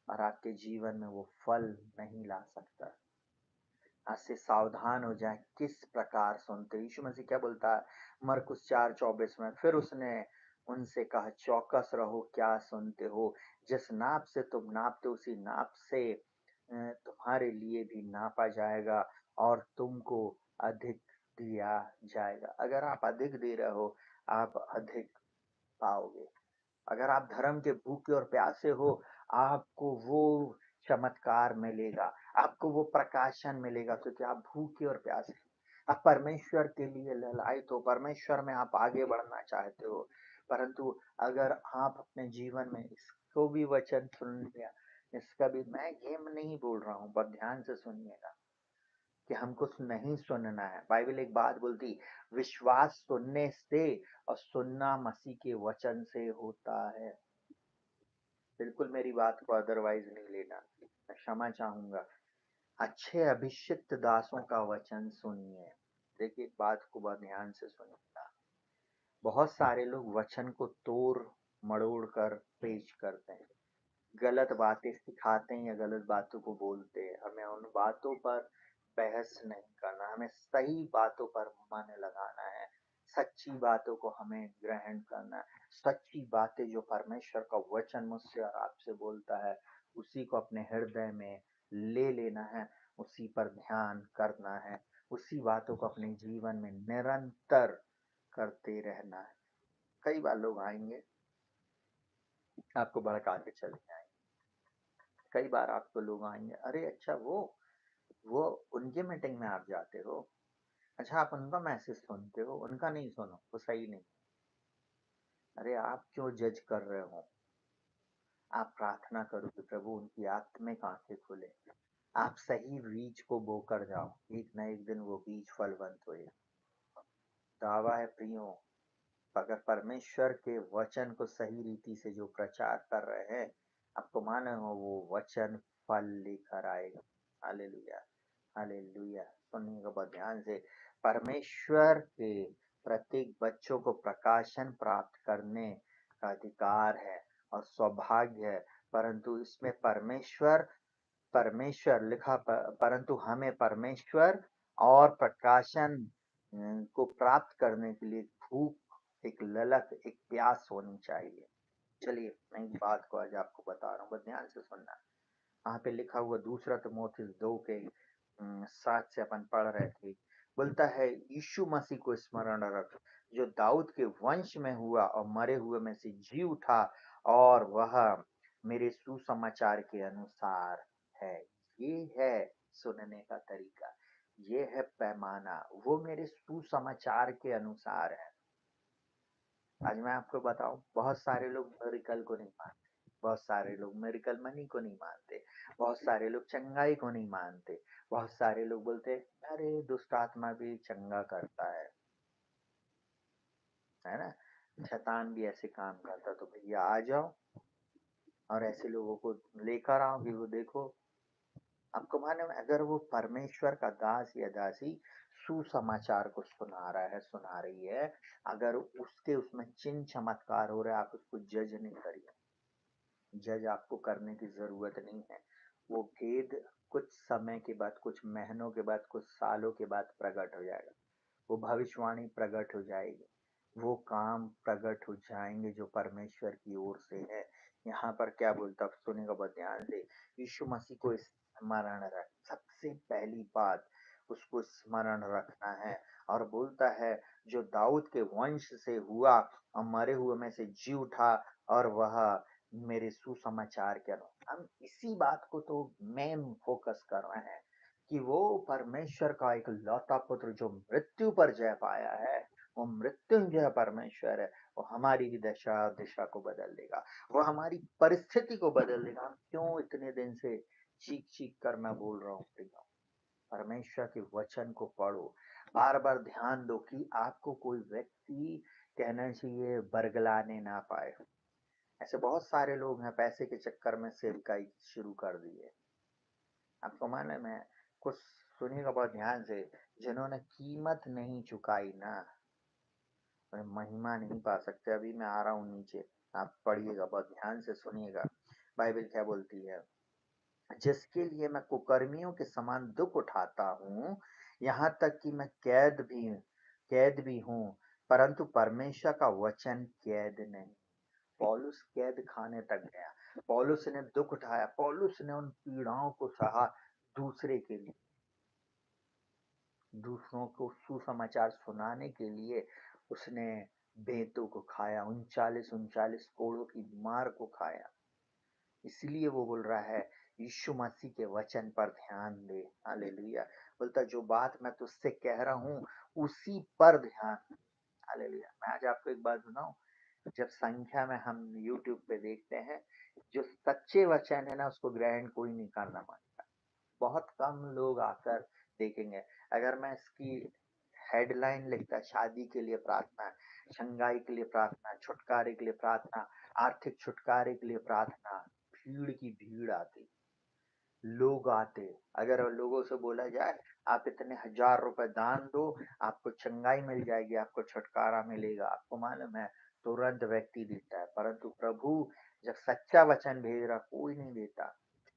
और आपके जीवन में वो फल नहीं ला सकता। आज से सावधान हो जाए किस प्रकार सुनते। यीशु मसीह क्या बोलता है मरकुस 4:24 में, फिर उसने उनसे कहा चौकस रहो क्या सुनते हो, जिस नाप से तुम नापते उसी नाप से तुम्हारे लिए भी नापा जाएगा और तुमको अधिक दिया जाएगा। अगर आप अधिक दे रहे हो, आप अधिक पाओगे। अगर आप धर्म के भूखे और प्यासे हो, आपको वो चमत्कार मिलेगा, आपको वो प्रकाशन मिलेगा, क्योंकि आप भूखे और प्यासे हो। आप परमेश्वर के लिए ललायत हो, परमेश्वर में आप आगे बढ़ना चाहते हो। परंतु अगर आप अपने जीवन में इसको भी वचन सुन लिया, इसका भी, मैं गेम नहीं बोल रहा हूँ, पर ध्यान से सुनिएगा कि हमको नहीं सुनना है। बाइबल एक बात बोलती, विश्वास सुनने से और सुनना मसीह के वचन से होता है। बिल्कुल मेरी बात को अदरवाइज नहीं लेना, मैं क्षमा चाहूंगा। अच्छे अभिषिक्त दासों का वचन सुनिए। देखिए एक बात को बहुत ध्यान से सुनिएगा। बहुत सारे लोग वचन को तोड़ मड़ोड़ कर पेश करते हैं, गलत बातें सिखाते हैं या गलत बातों को बोलते हैं। हमें उन बातों पर बहस नहीं करना, हमें सही बातों पर मन लगाना है, सच्ची बातों को हमें ग्रहण करना है। सच्ची बातें जो परमेश्वर का वचन मुझसे और आपसे बोलता है, उसी को अपने हृदय में ले लेना है, उसी पर ध्यान करना है, उसी बातों को अपने जीवन में निरंतर करते रहना है। कई बार लोग आएंगे आपको भड़का के चले जाएंगे, कई बार आपको लोग आएंगे, अरे अच्छा वो उनके मीटिंग में आप जाते हो, अच्छा आप उनका मैसेज सुनते हो, उनका नहीं सुनो, वो सही नहीं। अरे आप क्यों जज कर रहे हो? आप प्रार्थना करो कि प्रभु उनकी आत्मिक आंखें खुले, आप सही बीज को बोकर जाओ, एक न एक दिन वो बीज फलवंत होएगा। दावा है प्रियो, अगर परमेश्वर के वचन को सही रीति से जो प्रचार कर रहे हैं, आपको मानो हो वो वचन फल लेकर आएगा। Hallelujah, hallelujah. सुनिएगा बहुत ध्यान से, परमेश्वर के प्रत्येक बच्चों को प्रकाशन प्राप्त करने का अधिकार है और सौभाग्य है, परंतु इसमें परमेश्वर परमेश्वर लिखा परंतु हमें परमेश्वर और प्रकाशन को प्राप्त करने के लिए भूख, एक ललक, एक प्यास होनी चाहिए। चलिए मैं इस बात को आज आपको बता रहा हूँ, बस ध्यान से सुनना। वहां पे लिखा हुआ दूसरा तिमोथी 2 के 7 से अपन पढ़ रहे थे, बोलता है यीशु मसीह को स्मरण रख, जो दाऊद के वंश में हुआ और मरे हुए में से जी उठा, और वह मेरे सुसमाचार के अनुसार है। ये है सुनने का तरीका, ये है पैमाना, वो मेरे सुसमाचार के अनुसार है। आज मैं आपको बताऊं, बहुत सारे लोग मेरिकल को नहीं मानते, बहुत सारे लोग मेरिकल मनी को नहीं मानते, बहुत सारे लोग चंगाई को नहीं मानते, बहुत सारे लोग बोलते अरे दुष्ट आत्मा भी चंगा करता है ना, शैतान भी ऐसे काम करता, तो भैया आ जाओ और ऐसे लोगों को लेकर आओ कि वो देखो। आपको मालूम है, अगर वो परमेश्वर का दास या दासी सुसमाचार को सुना रहा है, सुना रही है, अगर उसके उसमें चिन्ह चमत्कार हो रहा है, आप उसको जज नहीं करिए, जज आपको करने की जरूरत नहीं है। वो भेद कुछ समय के बाद, कुछ महीनों के बाद, कुछ सालों के बाद प्रकट हो जाएगा, वो भविष्यवाणी प्रकट हो जाएगी, वो काम प्रकट हो जाएंगे जो परमेश्वर की ओर से है। यहाँ पर क्या बोलता, सुनेगा बहुत ध्यान से, यीशु मसीह को स्मरण रख, सबसे पहली बात उसको स्मरण रखना है। और बोलता है जो दाऊद के वंश से हुआ और मरे हुए में से जी उठा, और वह मेरे सुसमाचार के अनुसार। हम इसी बात को तो मेन फोकस कर रहे हैं कि वो परमेश्वर का एक लौता पुत्र जो मृत्यु पर जय पाया है, वो मृत्युंजय परमेश्वर है, वो हमारी भी दशा दिशा को बदल देगा, वो हमारी परिस्थिति को बदल देगा। हम क्यों इतने दिन से चीख चीख कर मैं बोल रहा हूँ प्रियो, परमेश्वर के वचन को पढ़ो, बार बार ध्यान दो कि आपको कोई व्यक्ति कहना चाहिए बरगलाने ना पाए। ऐसे बहुत सारे लोग हैं पैसे के चक्कर में सेवकाई शुरू कर दिए। आपको मालूम है, कुछ सुनिएगा बहुत ध्यान से, जिन्होंने कीमत नहीं चुकाई ना, वे महिमा नहीं पा सकते। अभी मैं आ रहा हूँ नीचे, आप पढ़िएगा बहुत ध्यान से सुनिएगा, बाइबल क्या बोलती है। जिसके लिए मैं कुकर्मियों के समान दुख उठाता हूँ, यहाँ तक कि मैं कैद भी हूँ, परंतु परमेश्वर का वचन कैद नहीं। पौलुस कैद खाने तक गया, पौलुस ने दुख उठाया, पौलुस ने उन पीड़ाओं को सहा दूसरे के लिए, दूसरों को सुसमाचार सुनाने के लिए। उसने बेंतों को खाया, उनचालीस उनचालीस कोड़ों की मार को खाया। इसलिए वो बोल रहा है यीशु मसीह के वचन पर ध्यान दे। हालेलुया। बोलता जो बात मैं तुझसे कह रहा हूँ उसी पर ध्यान। हालेलुया। मैं आज आपको एक बात सुनाऊं, जब संख्या में हम यूट्यूब पे देखते हैं, जो सच्चे वचन है ना उसको ग्रहण कोई नहीं करना मानता, बहुत कम लोग आकर देखेंगे। अगर मैं इसकी हेडलाइन लिखता, शादी के लिए प्रार्थना, शंगाई के लिए प्रार्थना, छुटकारे के लिए प्रार्थना, आर्थिक छुटकारे के लिए प्रार्थना, भीड़ की भीड़ आती, लोग आते। अगर लोगों से बोला जाए आप इतने हजार रुपए दान दो, आपको चंगाई मिल जाएगी, आपको छुटकारा मिलेगा, आपको मालूम है तुरंत व्यक्ति देता है। परंतु प्रभु जब सच्चा वचन भेज रहा, कोई नहीं देता,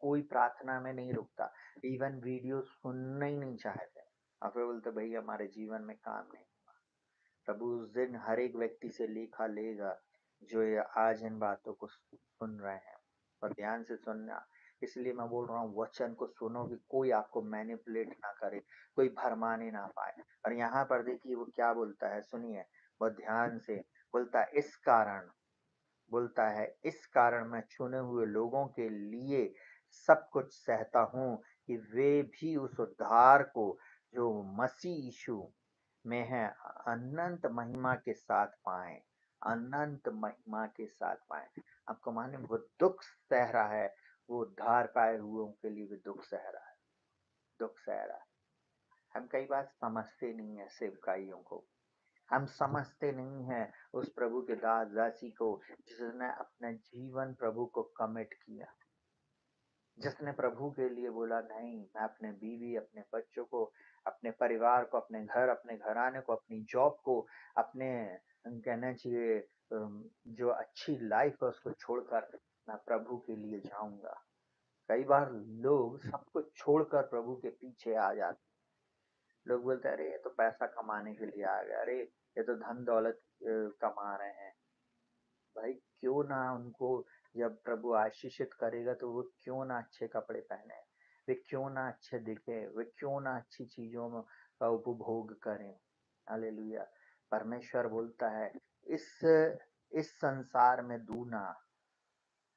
कोई प्रार्थना में नहीं रुकता, इवन वीडियो सुनना ही नहीं चाहते, और फिर बोलते भाई हमारे जीवन में काम नहीं। प्रभु उस दिन हर एक व्यक्ति से लेखा लेगा जो ये आज इन बातों को सुन रहे हैं। और ध्यान से सुनना, इसलिए मैं बोल रहा हूँ वचन को सुनो कि कोई आपको मैनिपुलेट ना करे, कोई भरमाने ना पाए। और यहाँ पर देखिए वो क्या बोलता है, सुनिए बहुत ध्यान से। बोलता है इस कारण, बोलता है इस कारण मैं चुने हुए लोगों के लिए सब कुछ सहता हूँ, कि वे भी उस उद्धार को जो मसीह यीशु में है अनंत महिमा के साथ पाए, अनंत महिमा के साथ पाए। आपको मालूम वो दुख सह रहा है, वो उद्धार पाए हुओं के लिए भी दुख सह रहा है, दुख सह रहा है। हम कई बार समझते नहीं है सेवकाइयों को, हम समझते नहीं है उस प्रभु के दास दासी को जिसने अपना जीवन प्रभु को कमिट किया, जिसने प्रभु के लिए बोला नहीं, मैं अपने बीवी, अपने बच्चों को, अपने परिवार को, अपने घर, अपने घराने को, अपनी जॉब को, अपने कहना चाहिए जो अच्छी लाइफ है उसको छोड़कर मैं प्रभु के लिए जाऊंगा। कई बार लोग सब कुछ छोड़कर प्रभु के पीछे आ जाते, लोग बोलते हैं अरे ये तो पैसा कमाने के लिए आ गया, अरे ये तो धन दौलत कमा रहे हैं। भाई क्यों ना उनको, जब प्रभु आशीषित करेगा तो वो क्यों ना अच्छे कपड़े पहने, वे क्यों ना अच्छे दिखे, वे क्यों ना अच्छी चीजों में का उपभोग करें। हालेलुया। परमेश्वर बोलता है इस इस संसार में दूना,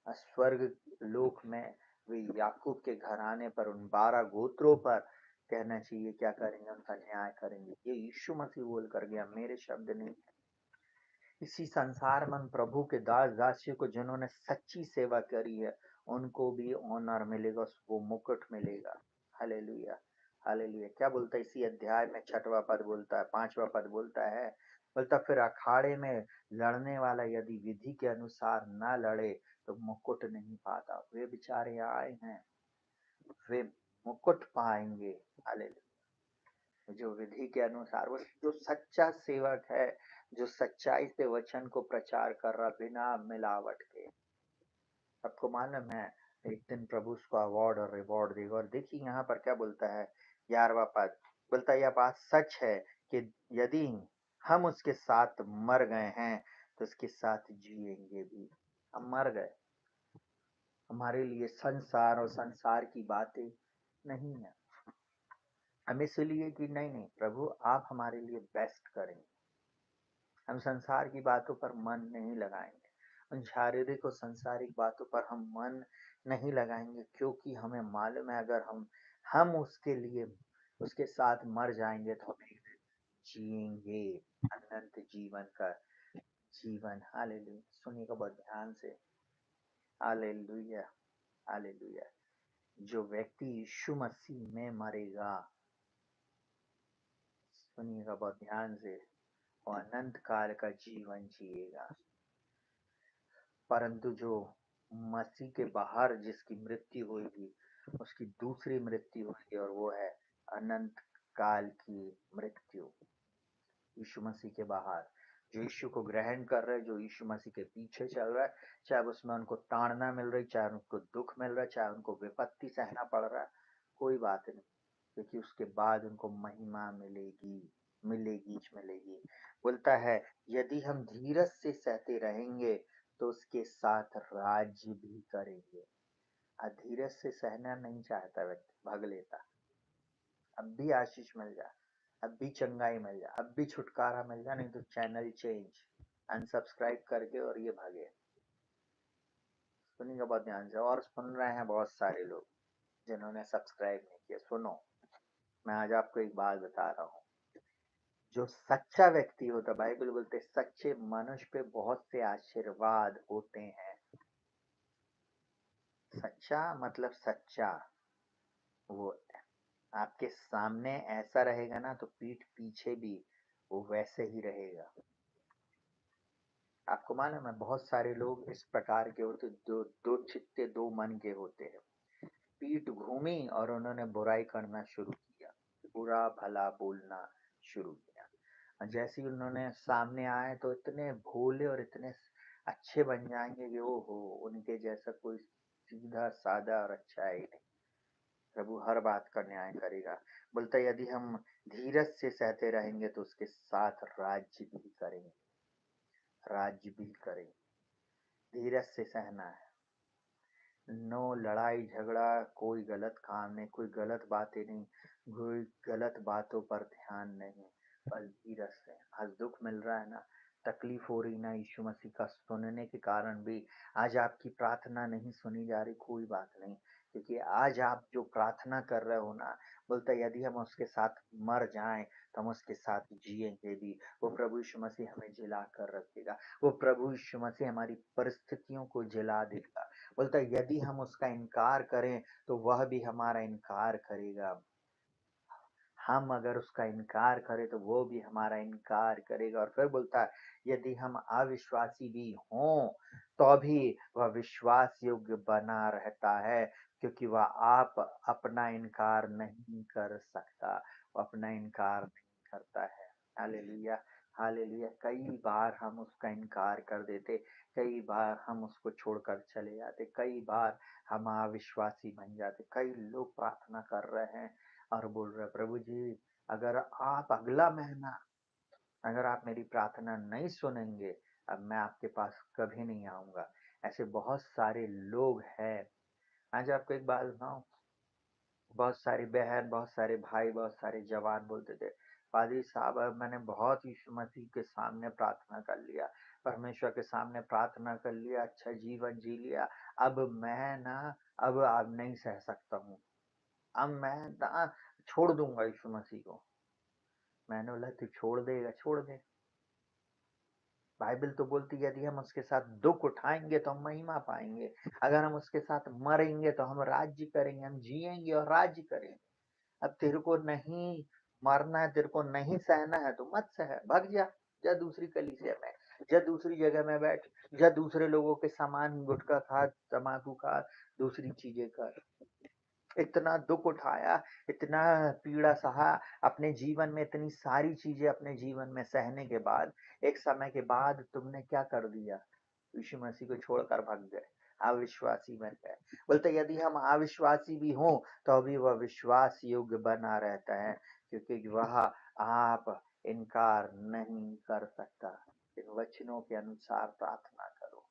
स्वर्ग लोक में वे याकूब के घराने पर, उन 12 गोत्रों पर कहना चाहिए क्या करेंगे, उनका न्याय करेंगे। ये यीशु मसीह बोल कर गया, मेरे शब्द नहीं। इसी संसार में उन प्रभु के दास दासियों को जिन्होंने सच्ची सेवा करी है, उनको भी ऑनर मिलेगा, वो मुकुट मिलेगा। हालेलुया। हालेलुया। क्या बोलता है इसी अध्याय में 6वां पद बोलता है, 5वां पद बोलता है, बोलता फिर अखाड़े में लड़ने वाला यदि विधि के अनुसार ना लड़े तो मुकुट नहीं पाता। वे बेचारे आए हैं, वे मुकुट पाएंगे। हालेलुया। जो विधि के अनुसार, वो जो सच्चा सेवक है, जो सच्चाई से वचन को प्रचार कर रहा बिना मिलावट के, आपको मालूम है एक दिन प्रभु उसको अवार्ड और रिवॉर्ड देगा। और देखिए यहाँ पर क्या बोलता है, 11वां पद बोलता है यह बात सच है कि यदि हम उसके साथ मर गए हैं तो उसके साथ जिएंगे भी। हम मर गए, हमारे लिए संसार और संसार की बातें नहीं है। हम इसलिए कि नहीं नहीं प्रभु आप हमारे लिए बेस्ट करेंगे, हम संसार की बातों पर मन नहीं लगाएंगे, उन शारीरिक और संसारिक बातों पर हम मन नहीं लगाएंगे, क्योंकि हमें मालूम है अगर हम उसके लिए उसके साथ मर जाएंगे तो हम एक दिन जिएंगे अनंत जीवन का जीवन। हालेलुया। सुनिएगा बहुत ध्यान से। हालेलुया। हालेलुया। जो व्यक्ति यीशु मसीह में मरेगा, सुनिएगा बहुत ध्यान से, वो अनंत काल का जीवन जिएगा। परंतु जो मसीह के बाहर जिसकी मृत्यु होगी, उसकी दूसरी मृत्यु होगी, और वो है अनंत काल की मृत्यु। यीशु मसीह के बाहर जो यीशु को ग्रहण कर रहे हैं, जो यीशु मसीह के पीछे चल रहा है, चाहे उसमें उनको ताड़ना मिल रही, चाहे उनको दुख मिल रहा है, चाहे उनको विपत्ति सहना पड़ रहा है, कोई बात नहीं, क्योंकि उसके बाद उनको महिमा मिलेगी, मिलेगी मिलेगी। बोलता है यदि हम धीरज से सहते रहेंगे तो उसके साथ राज्य भी करेंगे। धीरज से सहना नहीं चाहता व्यक्ति, भाग लेता। अब भी आशीष मिल जाए, अब भी चंगाई मिल जाए, अब भी छुटकारा मिल जाए, नहीं तो चैनल चेंज, अनसब्सक्राइब करके और ये भागे। सुनिएगा बहुत ध्यान से, और सुन रहे हैं बहुत सारे लोग जिन्होंने सब्सक्राइब नहीं किया, सुनो, मैं आज आपको एक बात बता रहा हूँ। जो सच्चा व्यक्ति होता, बाइबल बोलते सच्चे मनुष्य पे बहुत से आशीर्वाद होते हैं। सच्चा मतलब सच्चा, वो आपके सामने ऐसा रहेगा ना तो पीठ पीछे भी वो वैसे ही रहेगा। आपको मालूम है बहुत सारे लोग इस प्रकार के होते, दो दो चित्ते दो मन के होते हैं। पीठ घूमी और उन्होंने बुराई करना शुरू किया, बुरा भला बोलना शुरू किया। जैसे ही उन्होंने सामने आए तो इतने भोले और इतने अच्छे बन जाएंगे कि ओ हो, उनके जैसा कोई सीधा साधा और अच्छा है ही नहीं। प्रभु हर बात का न्याय करेगा। बोलता यदि हम धीरज से सहते रहेंगे तो उसके साथ राज्य भी करेंगे, राज्य भी करेंगे। धीरज से सहना है, नो लड़ाई झगड़ा, कोई गलत काम नहीं, कोई गलत बातें नहीं, कोई गलत बातों पर ध्यान नहीं, बस धीरज से। आज दुख मिल रहा है ना, तकलीफ हो रही ना, यीशु मसीह का सुनने के कारण भी आज आपकी प्रार्थना नहीं सुनी जा रही, कोई बात नहीं, क्योंकि आज आप जो प्रार्थना कर रहे हो ना, बोलता यदि हम उसके साथ मर जाएं तो हम उसके साथ जिएंगे भी। वो प्रभु यीशु मसीह हमें जिला कर रखेगा, वो प्रभु यीशु मसीह हमारी परिस्थितियों को जिला देगा। बोलता है यदि हम उसका इनकार करें तो वह भी हमारा इनकार करेगा, हम अगर उसका इनकार करें तो वो भी हमारा इनकार करेगा। और फिर बोलता है यदि हम अविश्वासी भी हों तो भी वह विश्वास योग्य बना रहता है, क्योंकि वह आप अपना इनकार नहीं कर सकता, वो अपना इनकार नहीं करता है। हालेलुया। हालेलुया। कई बार हम उसका इनकार कर देते, कई बार हम उसको छोड़कर चले जाते, कई बार हम अविश्वासी बन जाते। कई लोग प्रार्थना कर रहे हैं और बोल रहे प्रभु जी अगर आप अगला महीना अगर आप मेरी प्रार्थना नहीं सुनेंगे, अब मैं आपके पास कभी नहीं आऊंगा। ऐसे बहुत सारे लोग हैं। आज आपको एक बात बताऊं, बहुत सारी बहन, बहुत सारे भाई, बहुत सारे जवान बोलते थे, पादरी साहब अब मैंने बहुत यीशु मसीह के सामने प्रार्थना कर लिया, परमेश्वर के सामने प्रार्थना कर लिया, अच्छा जीवन जी लिया, अब मैं ना अब नहीं सह सकता हूँ, अब मैं ना छोड़ दूंगा यीशु मसीह को। मैंने बोला तू छोड़ देगा, छोड़ दे। बाइबल तो बोलती है यदि हम उसके साथ दुख उठाएंगे तो हम महिमा पाएंगे, अगर हम उसके साथ मरेंगे तो हम राज्य करेंगे, हम जिएंगे और राज्य करेंगे। अब तेरे को नहीं मरना है, तेरे को नहीं सहना है तो मत सह, भग जा, जा दूसरी कलीसिया में, जा दूसरी जगह में बैठ, जा दूसरे लोगों के सामान गुटखा खा, तम्बाकू खा, दूसरी चीजें कर। इतना दुख उठाया, इतना पीड़ा सहा, अपने जीवन में इतनी सारी चीजें अपने जीवन में सहने के बाद एक समय के बाद तुमने क्या कर दिया? यीशु मसीह को छोड़कर भाग गए, अविश्वासी बन गए। बोलते यदि हम अविश्वासी भी हों तो भी वह विश्वास योग्य बना रहता है, क्योंकि वह आप इनकार नहीं कर सकता। इन वचनों के अनुसार प्रार्थना करो।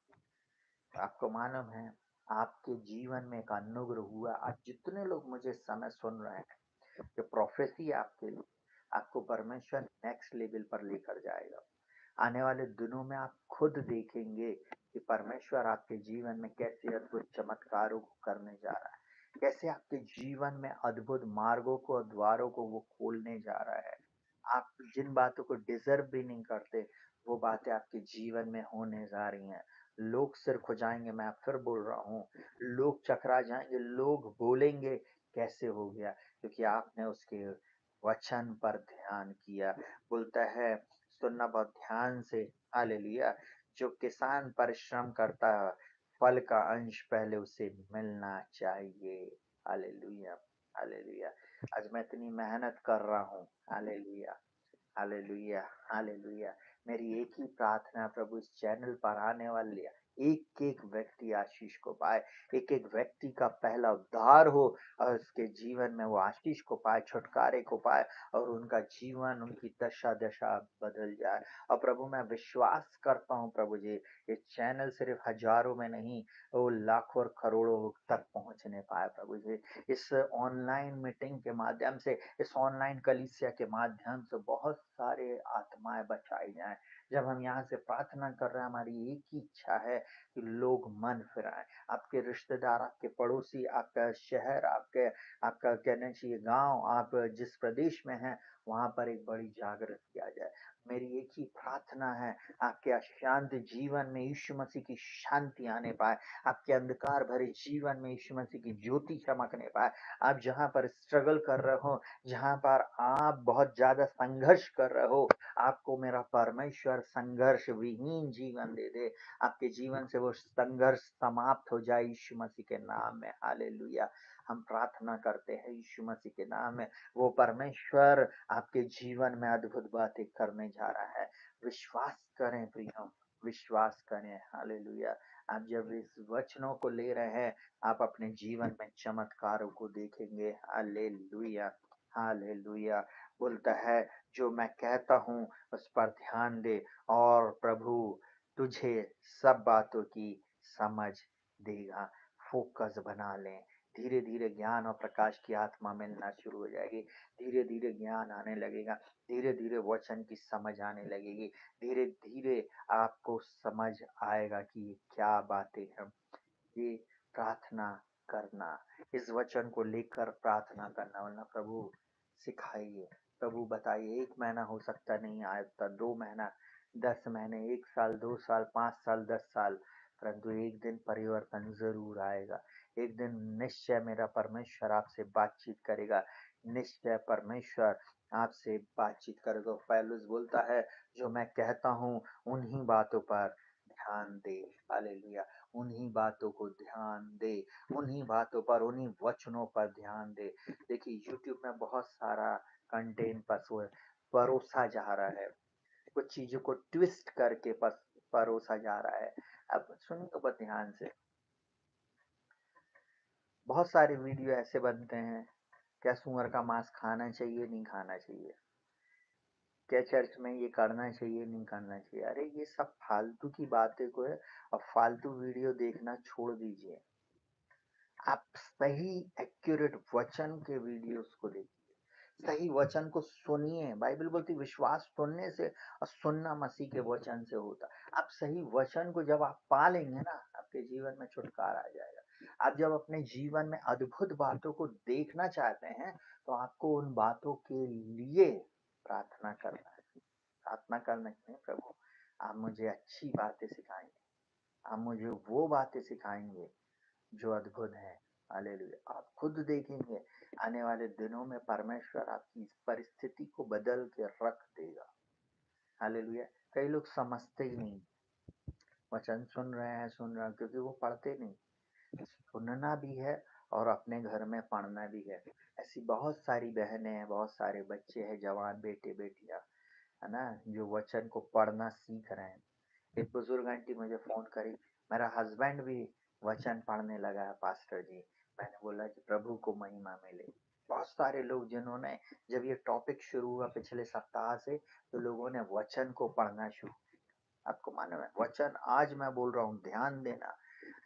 आपको मालूम है आपके जीवन में एक अनुग्रह हुआ, आज जितने लोग मुझे इस समय सुन रहे हैं, जो प्रोफेसी आपके लिए, आपको परमेश्वर नेक्स्ट लेवल पर लेकर जाएगा। आने वाले दिनों में आप खुद देखेंगे कि परमेश्वर आपके जीवन में कैसे अद्भुत चमत्कारों को करने जा रहा है, कैसे आपके जीवन में अद्भुत मार्गों को और द्वारों को वो खोलने जा रहा है। आप जिन बातों को डिजर्व भी नहीं करते, वो बातें आपके जीवन में होने जा रही हैं। लोग सिर खुजाएंगे, मैं फिर बोल रहा हूँ, लोग चकरा जाएंगे, लोग बोलेंगे कैसे हो गया, क्योंकि आपने उसके वचन पर ध्यान किया। बोलता है सुनना बहुत ध्यान से, हालेलुया। जो किसान परिश्रम करता है फल का अंश पहले उसे मिलना चाहिए। Hallelujah, hallelujah. आज मैं इतनी मेहनत कर रहा हूँ, हालेलुया, हालेलुया, हालेलुया। मेरी एक ही प्रार्थना प्रभु, इस चैनल पर आने वाले एक एक व्यक्ति आशीष को पाए, एक एक व्यक्ति का पहला उद्धार हो और उसके जीवन में वो आशीष को पाए, छुटकारे को पाए और उनका जीवन, उनकी दशा दशा बदल जाए। और प्रभु मैं विश्वास करता हूँ प्रभु जी, ये चैनल सिर्फ हजारों में नहीं, वो लाखों और करोड़ों तक पहुंचने पाए प्रभु जी। इस ऑनलाइन मीटिंग के माध्यम से, इस ऑनलाइन कलीसिया के माध्यम से बहुत सारे आत्माएं बचाई जाएं। जब हम यहाँ से प्रार्थना कर रहे हैं, हमारी एक ही इच्छा है कि लोग मन फिराएं। आपके रिश्तेदार, आपके पड़ोसी, आपका शहर, आपके आपका कहना चाहिए गांव, आप जिस प्रदेश में हैं वहां पर एक बड़ी जागृत किया जाए। मेरी एक ही प्रार्थना है, आपके अशांत जीवन में यीशु मसीह की शांति आने पाए, आपके अंधकार भरे जीवन में यीशु मसीह की ज्योति चमकने पाए। आप जहाँ पर स्ट्रगल कर रहे हो, जहाँ पर आप बहुत ज्यादा संघर्ष कर रहे हो, आपको मेरा परमेश्वर संघर्ष विहीन जीवन दे दे। आपके जीवन से वो संघर्ष समाप्त हो जाए यीशु मसीह के नाम में, हालेलुया। हम प्रार्थना करते हैं यीशु मसीह के नाम में, वो परमेश्वर आपके जीवन में अद्भुत बातें करने जा रहा है। विश्वास करें प्रियो, विश्वास करें, हालेलुया। आप जब इस वचनों को ले रहे हैं, आप अपने जीवन में चमत्कारों को देखेंगे, हालेलुया, हालेलुया। बोलता है जो मैं कहता हूँ उस पर ध्यान दे और प्रभु तुझे सब बातों की समझ देगा। फोकस बना लें, धीरे धीरे ज्ञान और प्रकाश की आत्मा मिलना शुरू हो जाएगी, धीरे धीरे ज्ञान आने लगेगा, धीरे धीरे वचन की समझ आने लगेगी, धीरे धीरे आपको समझ आएगा कि ये क्या बातें हैं। ये प्रार्थना करना, इस वचन को लेकर प्रार्थना करना, वरना प्रभु सिखाइए, प्रभु बताइए। 1 महीना हो सकता नहीं आया, 2 महीना, 10 महीने, 1 साल, 2 साल, 5 साल, 10 साल, परंतु एक दिन परिवर्तन जरूर आएगा। एक दिन निश्चय मेरा परमेश्वर आपसे बातचीत करेगा, निश्चय परमेश्वर आपसे बातचीत करेगा। पौलुस बोलता है जो मैं कहता हूँ उन्हीं बातों पर ध्यान दे, हालेलुया। उन्हीं बातों को ध्यान दे, उन्हीं बातों पर, उन्हीं वचनों पर ध्यान दे। देखिए यूट्यूब में बहुत सारा कंटेंट परोसा जा रहा है, कुछ चीजों को ट्विस्ट करके परोसा जा रहा है। अब सुनिए बहुत ध्यान से, बहुत सारे वीडियो ऐसे बनते हैं, क्या सुअर का मांस खाना चाहिए नहीं खाना चाहिए, क्या चर्च में ये करना चाहिए नहीं करना चाहिए। अरे ये सब फालतू की बातें को है, और फालतू वीडियो देखना छोड़ दीजिए। आप सही एक्यूरेट वचन के वीडियोस को देखिए, सही वचन को सुनिए। बाइबल बोलती विश्वास सुनने से और सुनना मसीह के वचन से होता। आप सही वचन को जब आप पा लेंगे ना, आपके जीवन में छुटकारा आ जाएगा। आप जब अपने जीवन में अद्भुत बातों को देखना चाहते हैं, तो आपको उन बातों के लिए प्रार्थना करना है। प्रार्थना करने में, प्रभु आप मुझे अच्छी बातें सिखाएंगे, आप मुझे वो बातें सिखाएंगे जो अद्भुत है। हालेलुया। आप खुद देखेंगे आने वाले दिनों में परमेश्वर आपकी इस परिस्थिति को बदल के रख देगा। हालेलुया। कई लोग समझते ही नहीं, वचन सुन रहे हैं क्योंकि वो पढ़ते नहीं। सुनना भी है और अपने घर में पढ़ना भी है। ऐसी बहुत सारी बहनें हैं, बहुत सारे बच्चे हैं, जवान बेटे बेटियां, है ना, जो वचन को पढ़ना सीख रहे हैं। एक बुजुर्ग आंटी मुझे फोन करी, मेरा हस्बैंड भी वचन पढ़ने लगा है पास्टर जी। मैंने बोला कि प्रभु को महिमा मिले। बहुत सारे लोग जिन्होंने, जब ये टॉपिक शुरू हुआ पिछले सप्ताह से, तो लोगों ने वचन को पढ़ना शुरू। आपको मालूम है वचन, आज मैं बोल रहा हूँ ध्यान देना,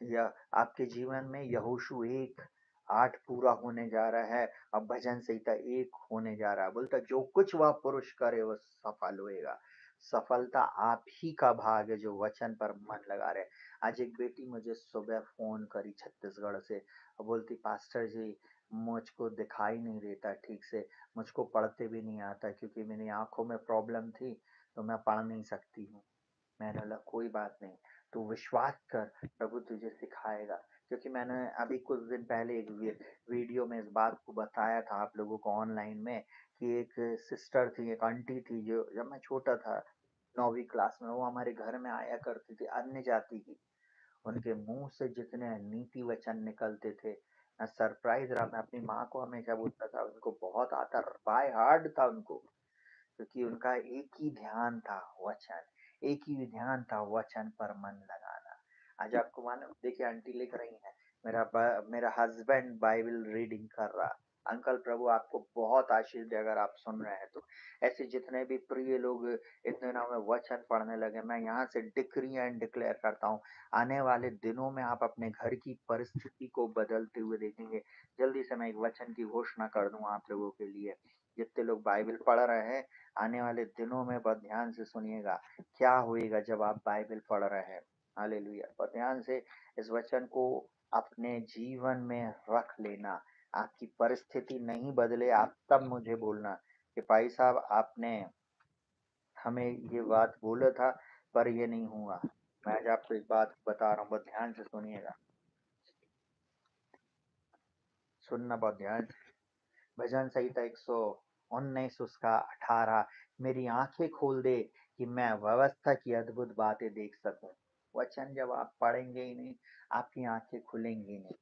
या आपके जीवन में यहोशू 1:8 पूरा होने जा रहा है। अब भजन संहिता 1 होने जा रहा है। बोलता जो कुछ वह पुरुष करे वह सफल होएगा। सफलता आप ही का भाग है जो वचन पर मन लगा रहे। आज एक बेटी मुझे सुबह फोन करी छत्तीसगढ़ से, बोलती पास्टर जी मुझको दिखाई नहीं देता ठीक से, मुझको पढ़ते भी नहीं आता क्योंकि मेरी आंखों में प्रॉब्लम थी, तो मैं पढ़ नहीं सकती हूँ। मैंने बोला कोई बात नहीं, तू विश्वास कर, प्रभु तुझे सिखाएगा। क्योंकि मैंने अभी कुछ दिन पहले एक वीडियो में इस बात को बताया था आप लोगों को ऑनलाइन में, कि एक सिस्टर थी, एक आंटी थी, जो जब मैं छोटा था 9वीं क्लास में, वो हमारे घर में आया करती थी, अन्य जाति की। उनके मुंह से जितने नीति वचन निकलते थे, मैं सरप्राइज रहा। मैं अपनी माँ को हमेशा बोलता था उनको बहुत आता, बाय हार्ट था उनको, क्योंकि उनका एक ही ध्यान था वचन, एक ही ध्यान था वचन पर मन लगाना। आज आपको मालूम, देखिए आंटी लिख रही हैं, मेरा हस्बैंड बाइबल रीडिंग कर रहा। अंकल प्रभु आपको बहुत आशीष दे अगर आप सुन रहे हैं तो। ऐसे जितने भी प्रिय लोग इन दिनों में वचन पढ़ने लगे, मैं यहाँ से डिक्री एंड डिक्लेयर करता हूँ, आने वाले दिनों में आप अपने घर की परिस्थिति को बदलते हुए देखेंगे। जल्दी से मैं एक वचन की घोषणा कर दूं आप लोगों के लिए, जितने लोग बाइबल पढ़ रहे हैं, आने वाले दिनों में बहुत ध्यान से सुनिएगा क्या होएगा जब आप बाइबल पढ़ रहे हैं। हालेलुया। बहुत ध्यान से इस वचन को अपने जीवन में रख लेना। आपकी परिस्थिति नहीं बदले, आप तब मुझे बोलना कि भाई साहब आपने हमें ये बात बोला था पर ये नहीं हुआ। मैं आज आपको एक बात बता रहा हूँ, बहुत ध्यान से सुनिएगा, सुनना बहुत ध्यान से। भजन संहिता 119 उसका 18, मेरी आंखें खोल दे कि मैं व्यवस्था की अद्भुत बातें देख सकूं। वचन जब आप पढ़ेंगे ही नहीं, आपकी आंखें खुलेंगी नहीं।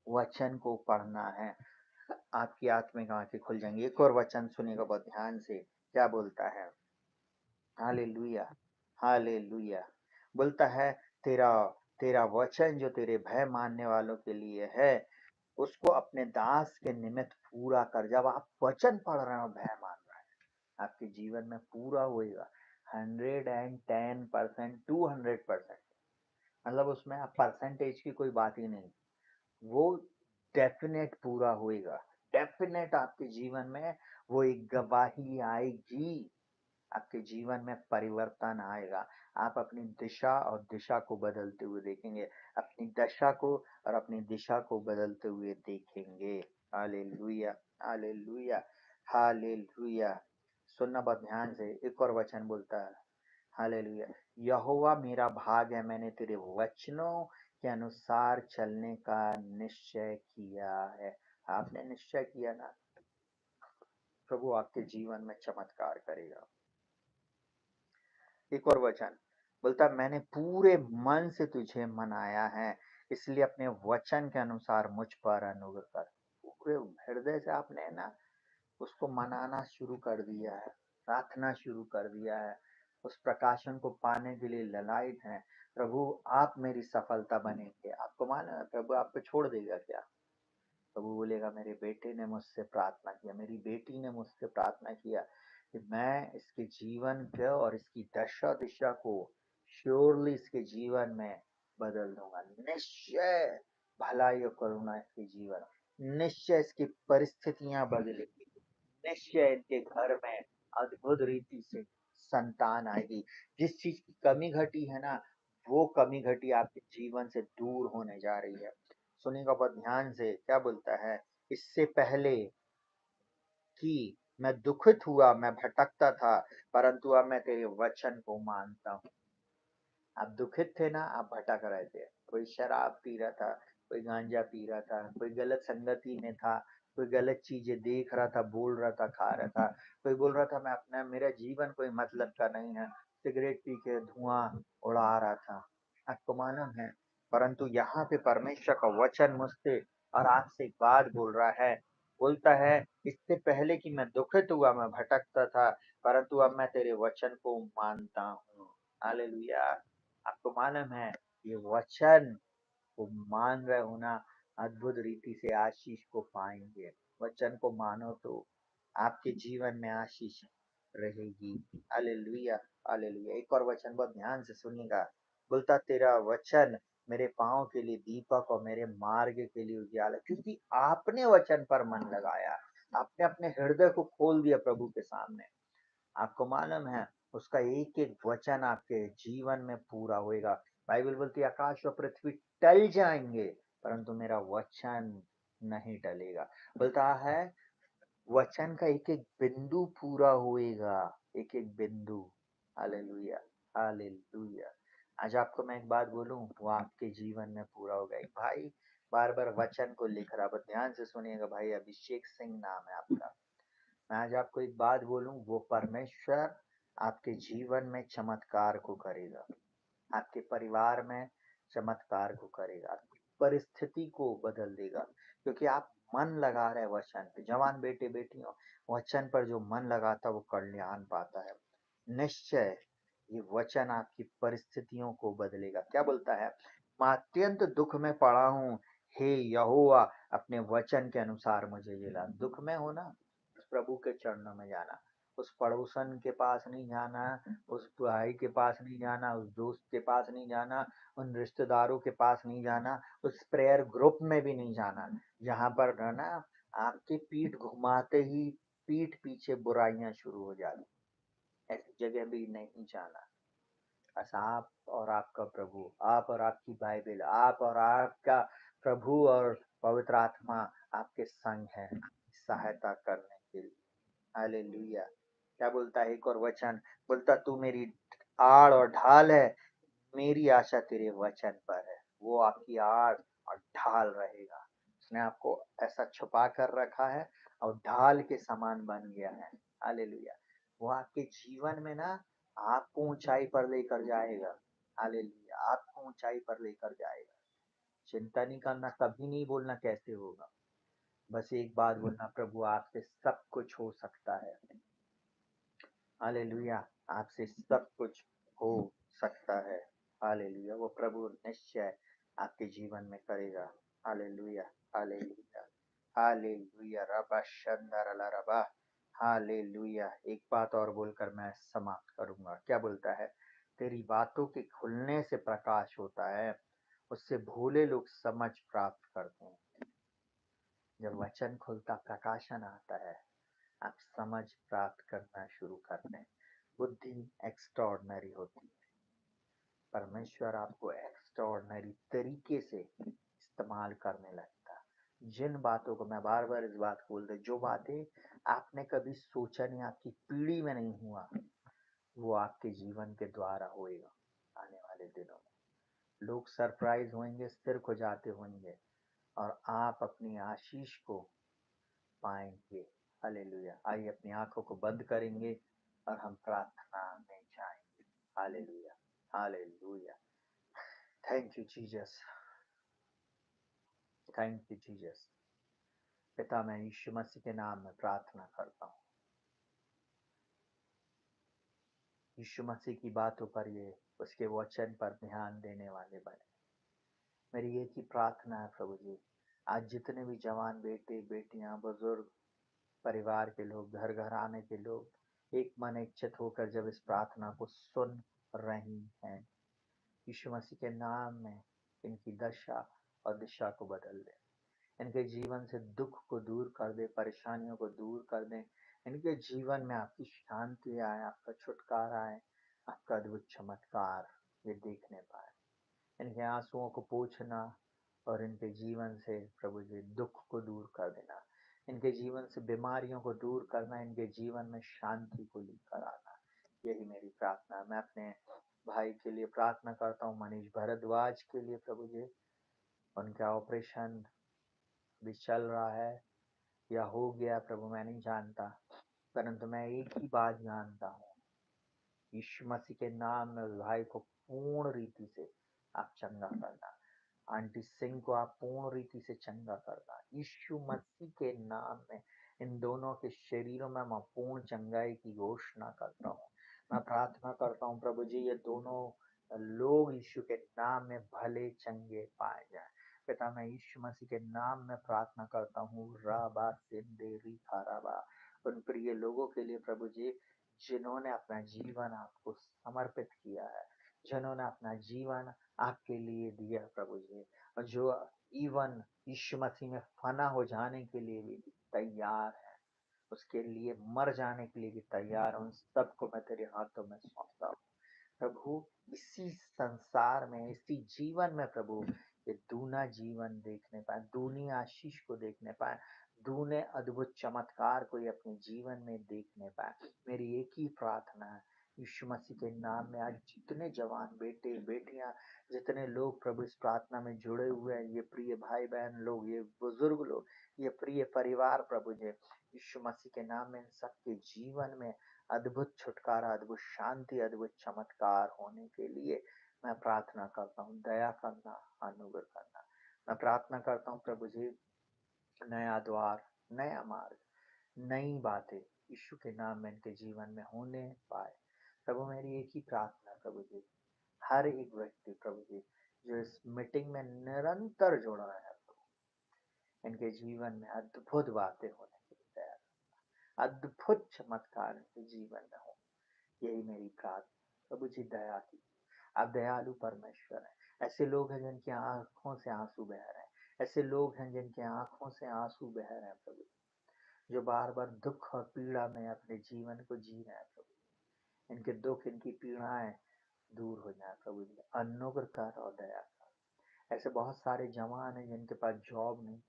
वचन को पढ़ना है, आपकी आत्मिक आंखें खुल जाएंगी। एक और वचन सुनिएगा बहुत ध्यान से, क्या बोलता है। Hallelujah, hallelujah. बोलता है तेरा तेरा वचन जो तेरे भय मानने वालों के लिए है, उसको अपने दास के निमित्त पूरा कर। जब आप वचन पढ़ रहे हो, भय मान रहे हैं, आपके जीवन में पूरा होएगा। 110%, 200%, मतलब उसमें आप परसेंटेज की कोई बात ही नहीं, वो डेफिनेट पूरा होएगा। डेफिनेट आपके जीवन में वो एक गवाही आएगी, आपके जीवन में परिवर्तन आएगा। आप अपनी दिशा और दिशा को बदलते हुए देखेंगे, अपनी दशा को और अपनी दिशा को बदलते हुए देखेंगे। Hallelujah, hallelujah, hallelujah. सुनना बहुत ध्यान से, एक और वचन बोलता है। हालेलुया। यहोवा मेरा भाग है, मैंने तेरे वचनों के अनुसार चलने का निश्चय किया है। आपने निश्चय किया ना, प्रभु आपके जीवन में चमत्कार करेगा। एक और वचन बोलता, मैंने पूरे मन से तुझे मनाया है, इसलिए अपने वचन के अनुसार मुझ पर अनुग्रह कर। पूरे हृदय से आपने ना उसको मनाना शुरू कर दिया है, प्रार्थना शुरू कर दिया है, उस प्रकाशन को पाने के लिए ललायत है। प्रभु आप मेरी सफलता बनेंगे। आपको मालूम है प्रभु आपको छोड़ देगा क्या? प्रभु बोलेगा मेरे बेटे ने मुझसे प्रार्थना किया, मेरी बेटी ने मुझसे प्रार्थना किया कि मैं इसके जीवन को और इसकी दशा दिशा को श्योरली इसके जीवन में बदल दूंगा। निश्चय भलाई और करुणा इसके जीवन, निश्चय इसकी परिस्थितियां बदलेगी, निश्चय इनके घर में अद्भुत रीति से संतान आएगी। जिस चीज की कमी घटी है ना, वो कमी घटी आपके जीवन से दूर होने जा रही है। सुनिएगा बहुत ध्यान से, क्या बोलता है, इससे पहले कि मैं दुखित हुआ, मैं भटकता था, परंतु अब मैं तेरे वचन को मानता हूँ। आप दुखित थे ना, आप भटक रहे थे, कोई शराब पी रहा था, कोई गांजा पी रहा था, कोई गलत संगति में था, कोई गलत चीजें देख रहा था, बोल रहा था, खा रहा था, कोई बोल रहा था मैं अपना, मेरा जीवन कोई मतलब का नहीं है, सिगरेट पी के धुआं उड़ा रहा था। आपको मालूम है, परंतु यहाँ पे परमेश्वर का वचन मुझसे और आपसे एक बात बोल रहा है, बोलता है इससे पहले कि मैं दुखित हुआ, मैं भटकता था, परंतु अब मैं तेरे वचन को मानता हूँ। हालेलुया। आपको मालूम है, ये वचन को मान रहे हो ना, अद्भुत रीति से आशीष को पाएंगे। वचन को मानो तो आपके जीवन में आशीष रहेगी। Hallelujah, hallelujah. एक और वचन बहुत ध्यान से सुनिएगा, बोलता तेरा वचन मेरे पाँव के लिए दीपक और मेरे मार्ग के लिए उजाला, क्योंकि आपने वचन पर मन लगाया, आपने अपने हृदय को खोल दिया प्रभु के सामने। आपको मालूम है, उसका एक एक वचन आपके जीवन में पूरा होएगा। बाइबल बोलती है आकाश और पृथ्वी टल जाएंगे, परंतु मेरा वचन नहीं टलेगा। बोलता है वचन का एक एक बिंदु पूरा होएगा, एक एक बिंदु। Hallelujah, hallelujah. आज आपको मैं एक बात बोलूं, वो आपके जीवन में पूरा होगा। एक भाई बार बार वचन को लिख रहा, बस ध्यान से सुनिएगा भाई, अभिषेक सिंह नाम है आपका। मैं आज आपको एक बात बोलूं, वो परमेश्वर आपके जीवन में चमत्कार को करेगा, आपके परिवार में चमत्कार को करेगा, आपकी परिस्थिति को बदल देगा, क्योंकि आप मन लगा रहे वचन पे। जवान बेटे बेटियों, वचन पर जो मन लगाता है वो कल्याण पाता है। निश्चय ये वचन आपकी परिस्थितियों को बदलेगा। क्या बोलता है, मैं अत्यंत दुख में पड़ा हूँ, हे यहोवा अपने वचन के अनुसार मुझे जिला। दुख में हो ना, उस प्रभु के चरणों में जाना, उस पड़ोसन के पास नहीं जाना, उस भाई के पास नहीं जाना, उस दोस्त के पास नहीं जाना, उन रिश्तेदारों के पास नहीं जाना, उस प्रेयर ग्रुप में भी नहीं जाना जहां पर ना आपकी पीठ घुमाते ही पीठ पीछे बुराइयां शुरू हो जाती। ऐसी जगह भी नहीं जाना। बस आप और आपका प्रभु, आप और आपकी बाइबल, आप और आपका प्रभु और पवित्र आत्मा आपके संग है सहायता करने के लिए। हालेलुया। क्या बोलता है एक और वचन, बोलता तू मेरी आड़ और ढाल है, मेरी आशा तेरे वचन पर है। वो आपकी आड़ और ढाल रहेगा। उसने आपको ऐसा छुपा कर रखा है और ढाल के समान बन गया है। हालेलुया। वो आपके जीवन में ना आपको ऊंचाई पर लेकर जाएगा। हालेलुया, आपको ऊंचाई पर लेकर जाएगा। चिंता नहीं करना, कभी नहीं बोलना कैसे होगा, बस एक बात बोलना, प्रभु आपसे सब कुछ हो सकता है। हालेलुया, आपसे सब कुछ हो सकता है। हालेलुया, वो प्रभु निश्चय आपके जीवन में करेगा। Hallelujah, hallelujah, hallelujah. रबा शंदर रबा। हालेलुया। एक बात और बोलकर मैं समाप्त करूंगा। क्या बोलता है, तेरी बातों के खुलने से प्रकाश होता है, उससे भोले लोग समझ प्राप्त करते हैं। जब वचन खुलता, प्रकाशन आता है, आप समझ प्राप्त करना शुरू करते हैं। बुद्धि एक्स्ट्रॉर्डनरी होती है। परमेश्वर आपको एक्स्ट्रॉर्डनरी तरीके से इस्तेमाल करने लगता है। जिन बातों को, मैं बार बार इस बात को बोलता, जो बातें आपने कभी सोचा नहीं, आपकी पीढ़ी में नहीं हुआ, वो आपके जीवन के द्वारा होएगा। आने वाले दिनों में लोग सरप्राइज होंगे, स्थिर हो जाते होंगे, और आप अपनी आशीष को पाएंगे। हालेलुया। आइए अपनी आंखों को बंद करेंगे और हम प्रार्थना में जाएंगे। Hallelujah, hallelujah. Thank you Jesus, thank you Jesus. पिता, मैं यीशु मसीह के नाम में प्रार्थना करता हूँ, यीशु मसीह की बातों पर, ये उसके वचन पर ध्यान देने वाले बने। मेरी एक ही प्रार्थना है प्रभु जी, आज जितने भी जवान बेटे बेटियां, बुजुर्ग, परिवार के लोग, घर घर आने के लोग एक मन इच्छित होकर जब इस प्रार्थना को सुन रही हैं, यीशु मसीह के नाम में इनकी दशा और दिशा को बदल दे। इनके जीवन से दुख को दूर कर दे, परेशानियों को दूर कर दे। इनके जीवन में आपकी शांति आए, आपका छुटकारा आए, आपका अद्भुत चमत्कार ये देखने पाए। इनके आंसुओं को पोंछना और इनके जीवन से प्रभु जी दुख को दूर कर देना, इनके जीवन से बीमारियों को दूर करना, इनके जीवन में शांति को लेकर आना, यही मेरी प्रार्थना है। मैं अपने भाई के लिए प्रार्थना करता हूँ, मनीष भारद्वाज के लिए प्रभु जी। उनका ऑपरेशन भी चल रहा है या हो गया प्रभु, मैं नहीं जानता, परंतु मैं एक ही बात जानता हूँ, यीशु मसीह के नाम में उस भाई को पूर्ण रीति से आप चंगा करना। आंटी सिंह को आप पूर्ण रीति से चंगा करना। यीशु मसीह के नाम में इन दोनों के शरीरों में मैं पूर्ण चंगाई की घोषणा करता हूँ। मैं प्रार्थना करता हूँ प्रभु जी, ये दोनों लोग यीशु के नाम में भले चंगे पाए जाए। पिता, मैं यीशु मसीह के नाम में प्रार्थना करता हूँ, राबा सिंदेरी खाराबा, उन प्रिय लोगों के लिए प्रभु जी जिन्होंने अपना जीवन आपको समर्पित किया है, जिन्होंने अपना जीवन आपके लिए दिया प्रभु जी, और जो इवन यीशु मसीह में फना हो जाने के लिए भी तैयार है, उसके लिए मर जाने के लिए भी तैयार है, उन सबको मैं तेरे हाथों में सौंपता हूँ प्रभु। इसी संसार में, इसी जीवन में प्रभु ये दूना जीवन देखने पाए, दूनी आशीष को देखने पाए, दूने अद्भुत चमत्कार को ये अपने जीवन में देखने पाए। मेरी एक ही प्रार्थना है यीशु मसीह के नाम में, आज जितने जवान बेटे बेटियां, जितने लोग प्रभु इस प्रार्थना में जुड़े हुए हैं, ये प्रिय भाई बहन लोग, ये बुजुर्ग लोग, ये प्रिय परिवार प्रभु जी, यीशु मसीह के नाम में इन सबके जीवन में अद्भुत छुटकारा, अद्भुत शांति, अद्भुत चमत्कार होने के लिए मैं प्रार्थना करता हूँ। दया करना, अनुग्रह करना। मैं प्रार्थना करता हूँ प्रभु जी, नया द्वार, नया मार्ग, नई बातें यीशु के नाम में इनके जीवन में होने पाए प्रभु। मेरी एक ही प्रार्थना प्रभु जी, हर एक व्यक्ति प्रभु जी जो इस मीटिंग में निरंतर जुड़ रहा है प्रभु, इनके जीवन में अद्भुत बातें होने के लिए तैयार, अद्भुत चमत्कार इनके जीवन में हो, यही मेरी प्रार्थना प्रभु जी। दया की, आप दयालु परमेश्वर हैं। ऐसे लोग हैं जिनकी आंखों से आंसू बह रहे हैं, ऐसे लोग हैं जिनकी आंखों से आंसू बह रहे हैं प्रभु, जो बार बार दुख और पीड़ा में अपने जीवन को जी रहे हैं प्रभु। इनके दुख, इनकी पीड़ाएं दूर हो जाए प्रभु जी, अनुग्रह कर और दया कर। ऐसे बहुत सारे जवान हैं जिनके पास जॉब नहीं,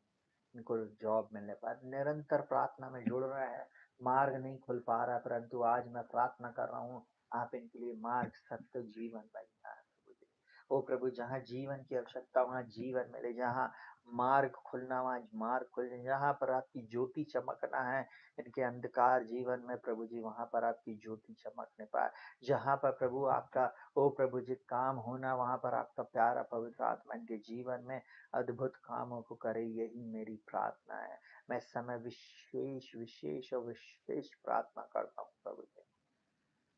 इनको जॉब मिलने पर निरंतर प्रार्थना में जुड़ रहे हैं, मार्ग नहीं खुल पा रहा, परंतु आज मैं प्रार्थना कर रहा हूँ, आप इनके लिए मार्ग, सत्य, जीवन बन जाए प्रभु जी। ओ प्रभु, जहाँ जीवन की आवश्यकता वहाँ जीवन मिले, जहाँ मार्ग खुलना वहाँ मार्ग खुल जाए, जहाँ पर आपकी ज्योति चमकना है इनके अंधकार जीवन में प्रभु जी, वहाँ पर आपकी ज्योति चमकने पाए। जहाँ पर प्रभु आपका, ओ प्रभु जी, काम होना, वहाँ पर आपका प्यारा पवित्र आत्मा इनके जीवन में अद्भुत कामों को करे, यही मेरी प्रार्थना है। मैं इस समय विशेष विशेष और विशेष प्रार्थना करता हूँ प्रभु जी।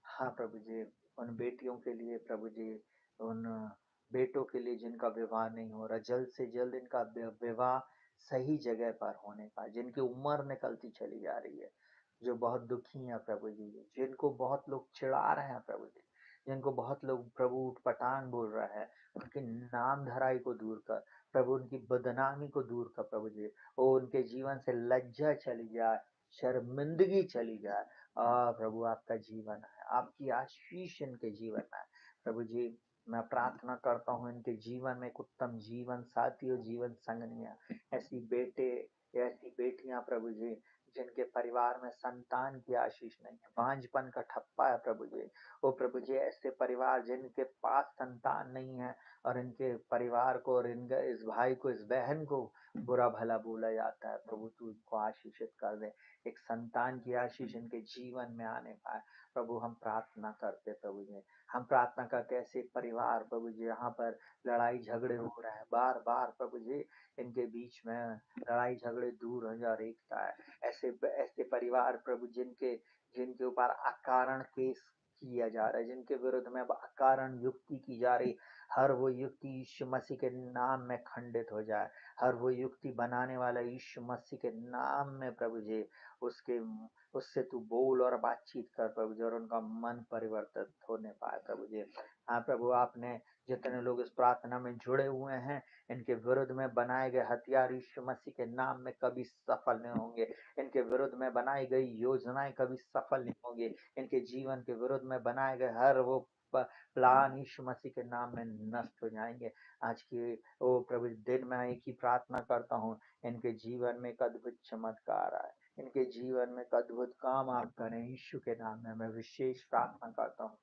हाँ प्रभु जी, उन बेटियों के लिए प्रभु जी, उन बेटों के लिए जिनका विवाह नहीं हो रहा, जल्द से जल्द इनका विवाह सही जगह पर होने का, जिनकी उम्र निकलती चली जा रही है, जो बहुत दुखी हैं प्रभु जी, जिनको बहुत लोग चिढ़ा रहे हैं प्रभु जी, जिनको बहुत लोग प्रभु उटपटांग बोल रहा है, उनकी नाम धराई को दूर कर प्रभु, उनकी बदनामी को दूर कर प्रभु जी, और उनके जीवन से लज्जा चली जाए, शर्मिंदगी चली जाए। प्रभु आपका जीवन है, आपकी आशीष इनके जीवन में है प्रभु जी। मैं प्रार्थना करता हूँ इनके जीवन में एक उत्तम जीवन साथी और जीवन संगनिया, ऐसी बेटे, ऐसी बेटियां प्रभु जी, जिनके परिवार में संतान की आशीष नहीं है, बांझपन का ठप्पा है प्रभु जी। ओ प्रभु जी, ऐसे परिवार जिनके पास संतान नहीं है और इनके परिवार को और इनके इस भाई को, इस बहन को बुरा भला बोला जाता है प्रभु, तू इनको आशीषित कर दे, एक संतान की आशीष इनके जीवन में आने पाए प्रभु। हम प्रार्थना करते प्रभु जी, हम प्रार्थना करते ऐसे परिवार प्रभु जी, यहाँ पर लड़ाई झगड़े हो रहे हैं बार बार प्रभु जी, इनके बीच में लड़ाई झगड़े दूर हो जाए और एकता है। ऐसे ऐसे परिवार प्रभु जिनके जिनके ऊपर अकारण केस किया जा रहा है, जिनके विरुद्ध में अब अकारण युक्ति की जा रही, हर वो युक्ति यीशु मसीह के नाम में खंडित हो जाए, हर वो युक्ति बनाने वाला यीशु मसीह के नाम में प्रभु जी, उसके उससे तू बोल और बातचीत कर प्रभु जी, और उनका मन परिवर्तित होने पाए प्रभु जी। हाँ प्रभु, आपने जितने लोग इस प्रार्थना में जुड़े हुए हैं, इनके विरुद्ध में बनाए गए हथियार यीशु मसीह के नाम में कभी सफल नहीं होंगे। इनके विरुद्ध में बनाई गई योजनाएं कभी सफल नहीं होंगी। इनके जीवन के विरुद्ध में बनाए गए हर वो प्लान यीशु मसीह के नाम में नष्ट हो जाएंगे। आज की ओ प्रभु दिन में एक ही प्रार्थना करता हूँ, इनके जीवन में एक अद्भुत चमत्कार आए, इनके जीवन में एक अद्भुत काम आप करें। यीशु के नाम में मैं विशेष प्रार्थना करता हूँ।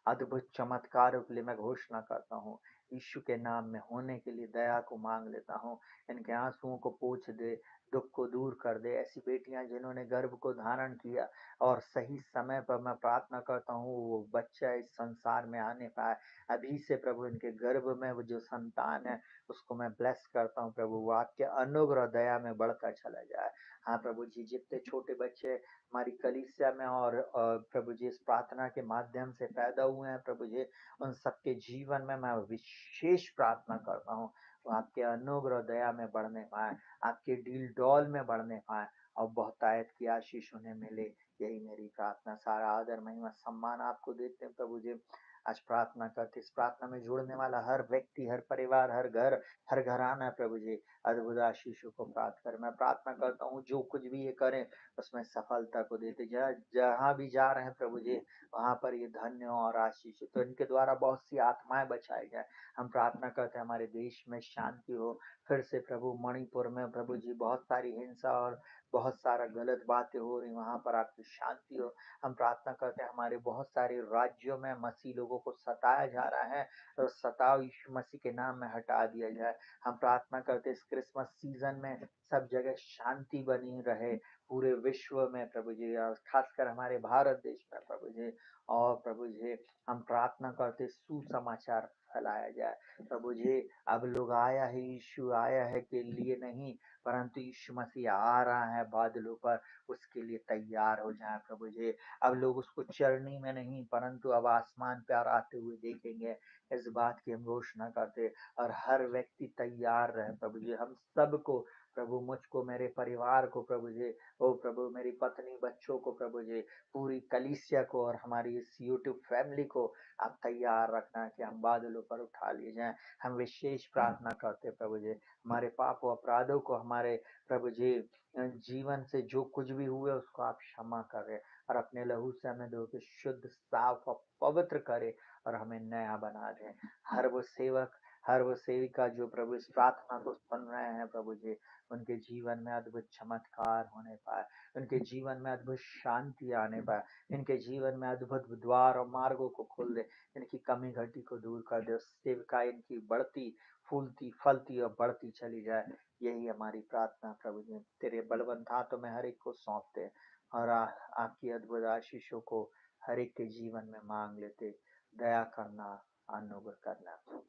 अद्भुत चमत्कारों के लिए मैं घोषणा करता हूँ। यीशु के नाम में होने के लिए दया को मांग लेता हूँ। इनके आंसुओं को पोंछ दे, दुख को दूर कर दे। ऐसी बेटियां जिन्होंने गर्भ को धारण किया और सही समय पर मैं प्रार्थना करता हूँ वो बच्चा इस संसार में आने पाए। अभी से प्रभु इनके गर्भ में वो जो संतान है उसको मैं ब्लेस करता हूँ प्रभु, वो आपके अनुग्रह दया में बढ़ता चला जाए। हाँ प्रभु जी, जितने छोटे बच्चे हमारी कलीसिया में और प्रभु जी इस प्रार्थना के माध्यम से पैदा हुए हैं प्रभु जी, उन सबके जीवन में मैं विशेष प्रार्थना करता हूँ वो आपके अनुग्रह दया में बढ़ने पाए, आपके डील डॉल में बढ़ने पाए और बहुतायत की आशीष उन्हें मिले। यही मेरी प्रार्थना। सारा आदर महिमा सम्मान आपको देते हैं प्रभु जी। आज प्रार्थना करते इस प्रार्थना में जुड़ने वाला हर व्यक्ति, हर परिवार, हर घराना प्रभु जी अद्भुत आशीषों को प्राप्त करे। मैं प्रार्थना करता हूँ जो कुछ भी ये करें उसमें सफलता को देते, जहाँ भी जा रहे हैं प्रभु जी वहां पर ये धन्य और आशीष तो इनके द्वारा बहुत सी आत्माएं बचाई जाए। हम प्रार्थना करते हैं हमारे देश में शांति हो। फिर से प्रभु मणिपुर में प्रभु जी बहुत सारी हिंसा और बहुत सारा गलत बातें हो रही, वहां पर आपकी शांति हो। हम प्रार्थना करते हैं हमारे बहुत सारे राज्यों में मसीह लोगों को सताया जा रहा है, तो सताव यीशु मसीह के नाम में हटा दिया जाए। हम प्रार्थना करते हैं इस क्रिसमस सीजन में सब जगह शांति बनी रहे पूरे विश्व में प्रभु जी, और खासकर हमारे भारत देश में प्रभु जी। और प्रभु जी हम प्रार्थना करते सुसमाचार फैलाया जाए प्रभु जी। अब लोग आया है, यीशु आया है के लिए नहीं, परंतु यीशु मसीह आ रहा है बादलों पर, उसके लिए तैयार हो जाए प्रभु जी। अब लोग उसको चरनी में नहीं परंतु अब आसमान पर आते हुए देखेंगे, इस बात की हम घोषणा करते। और हर व्यक्ति तैयार रहे प्रभु जी। हम सबको प्रभु, मुझको, मेरे परिवार को प्रभु जी, ओ प्रभु मेरी पत्नी बच्चों को प्रभु जी, पूरी कलीसिया को और हमारी इस यूट्यूब फैमिली को आप तैयार रखना कि हम बादलों पर उठा लिए जाएं। हम विशेष प्रार्थना करते प्रभु जी, हमारे पापों अपराधों को हमारे प्रभु जी जीवन से जो कुछ भी हुए उसको आप क्षमा करें और अपने लहू से हमें धो के शुद्ध साफ और पवित्र करे और हमें नया बना दें। हर वो सेवक, हर वो सेविका जो प्रभु इस प्रार्थना को सुन रहे हैं प्रभु जी, उनके जीवन में अद्भुत चमत्कार होने पाए, उनके जीवन में अद्भुत शांति आने पाए, इनके जीवन में अद्भुत द्वार और मार्गों को खोल दे, इनकी कमी घटी को दूर कर दे, सेविका इनकी बढ़ती फूलती फलती और बढ़ती चली जाए। यही हमारी प्रार्थना प्रभु जी, तेरे बलवंत हाथों में हर एक को सौंपते हैं और आपकी अद्भुत आशीषों को हर एक के जीवन में मांग लेते। दया करना, अनुग्रह करना।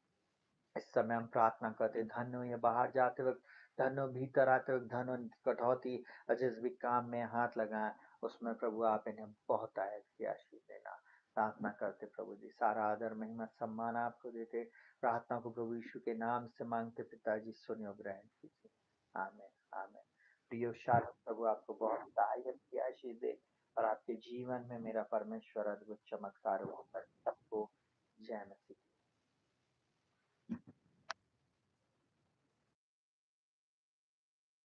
इस समय हम प्रार्थना करते, धन्य हो ये बाहर जाते वक्त, धन्य हो भीतर आते वक्त, धन्य हो कटौती और जिस भी काम में हाथ लगाए उसमें प्रभु आप इन्हें बहुत आयत की आशीष देना। प्रार्थना करते प्रभु जी, सारा आदर महिमा सम्मान आपको देते। प्रार्थना को प्रभु यीशु के नाम से मांगते पिताजी, सुनियो ग्रहण कीजिए। आमीन आमीन। प्रियो शालोम, प्रभु आपको बहुत आयत की आशीष दे और आपके जीवन में मेरा परमेश्वर अद्भुत चमत्कार होकर सबको जय मसीह।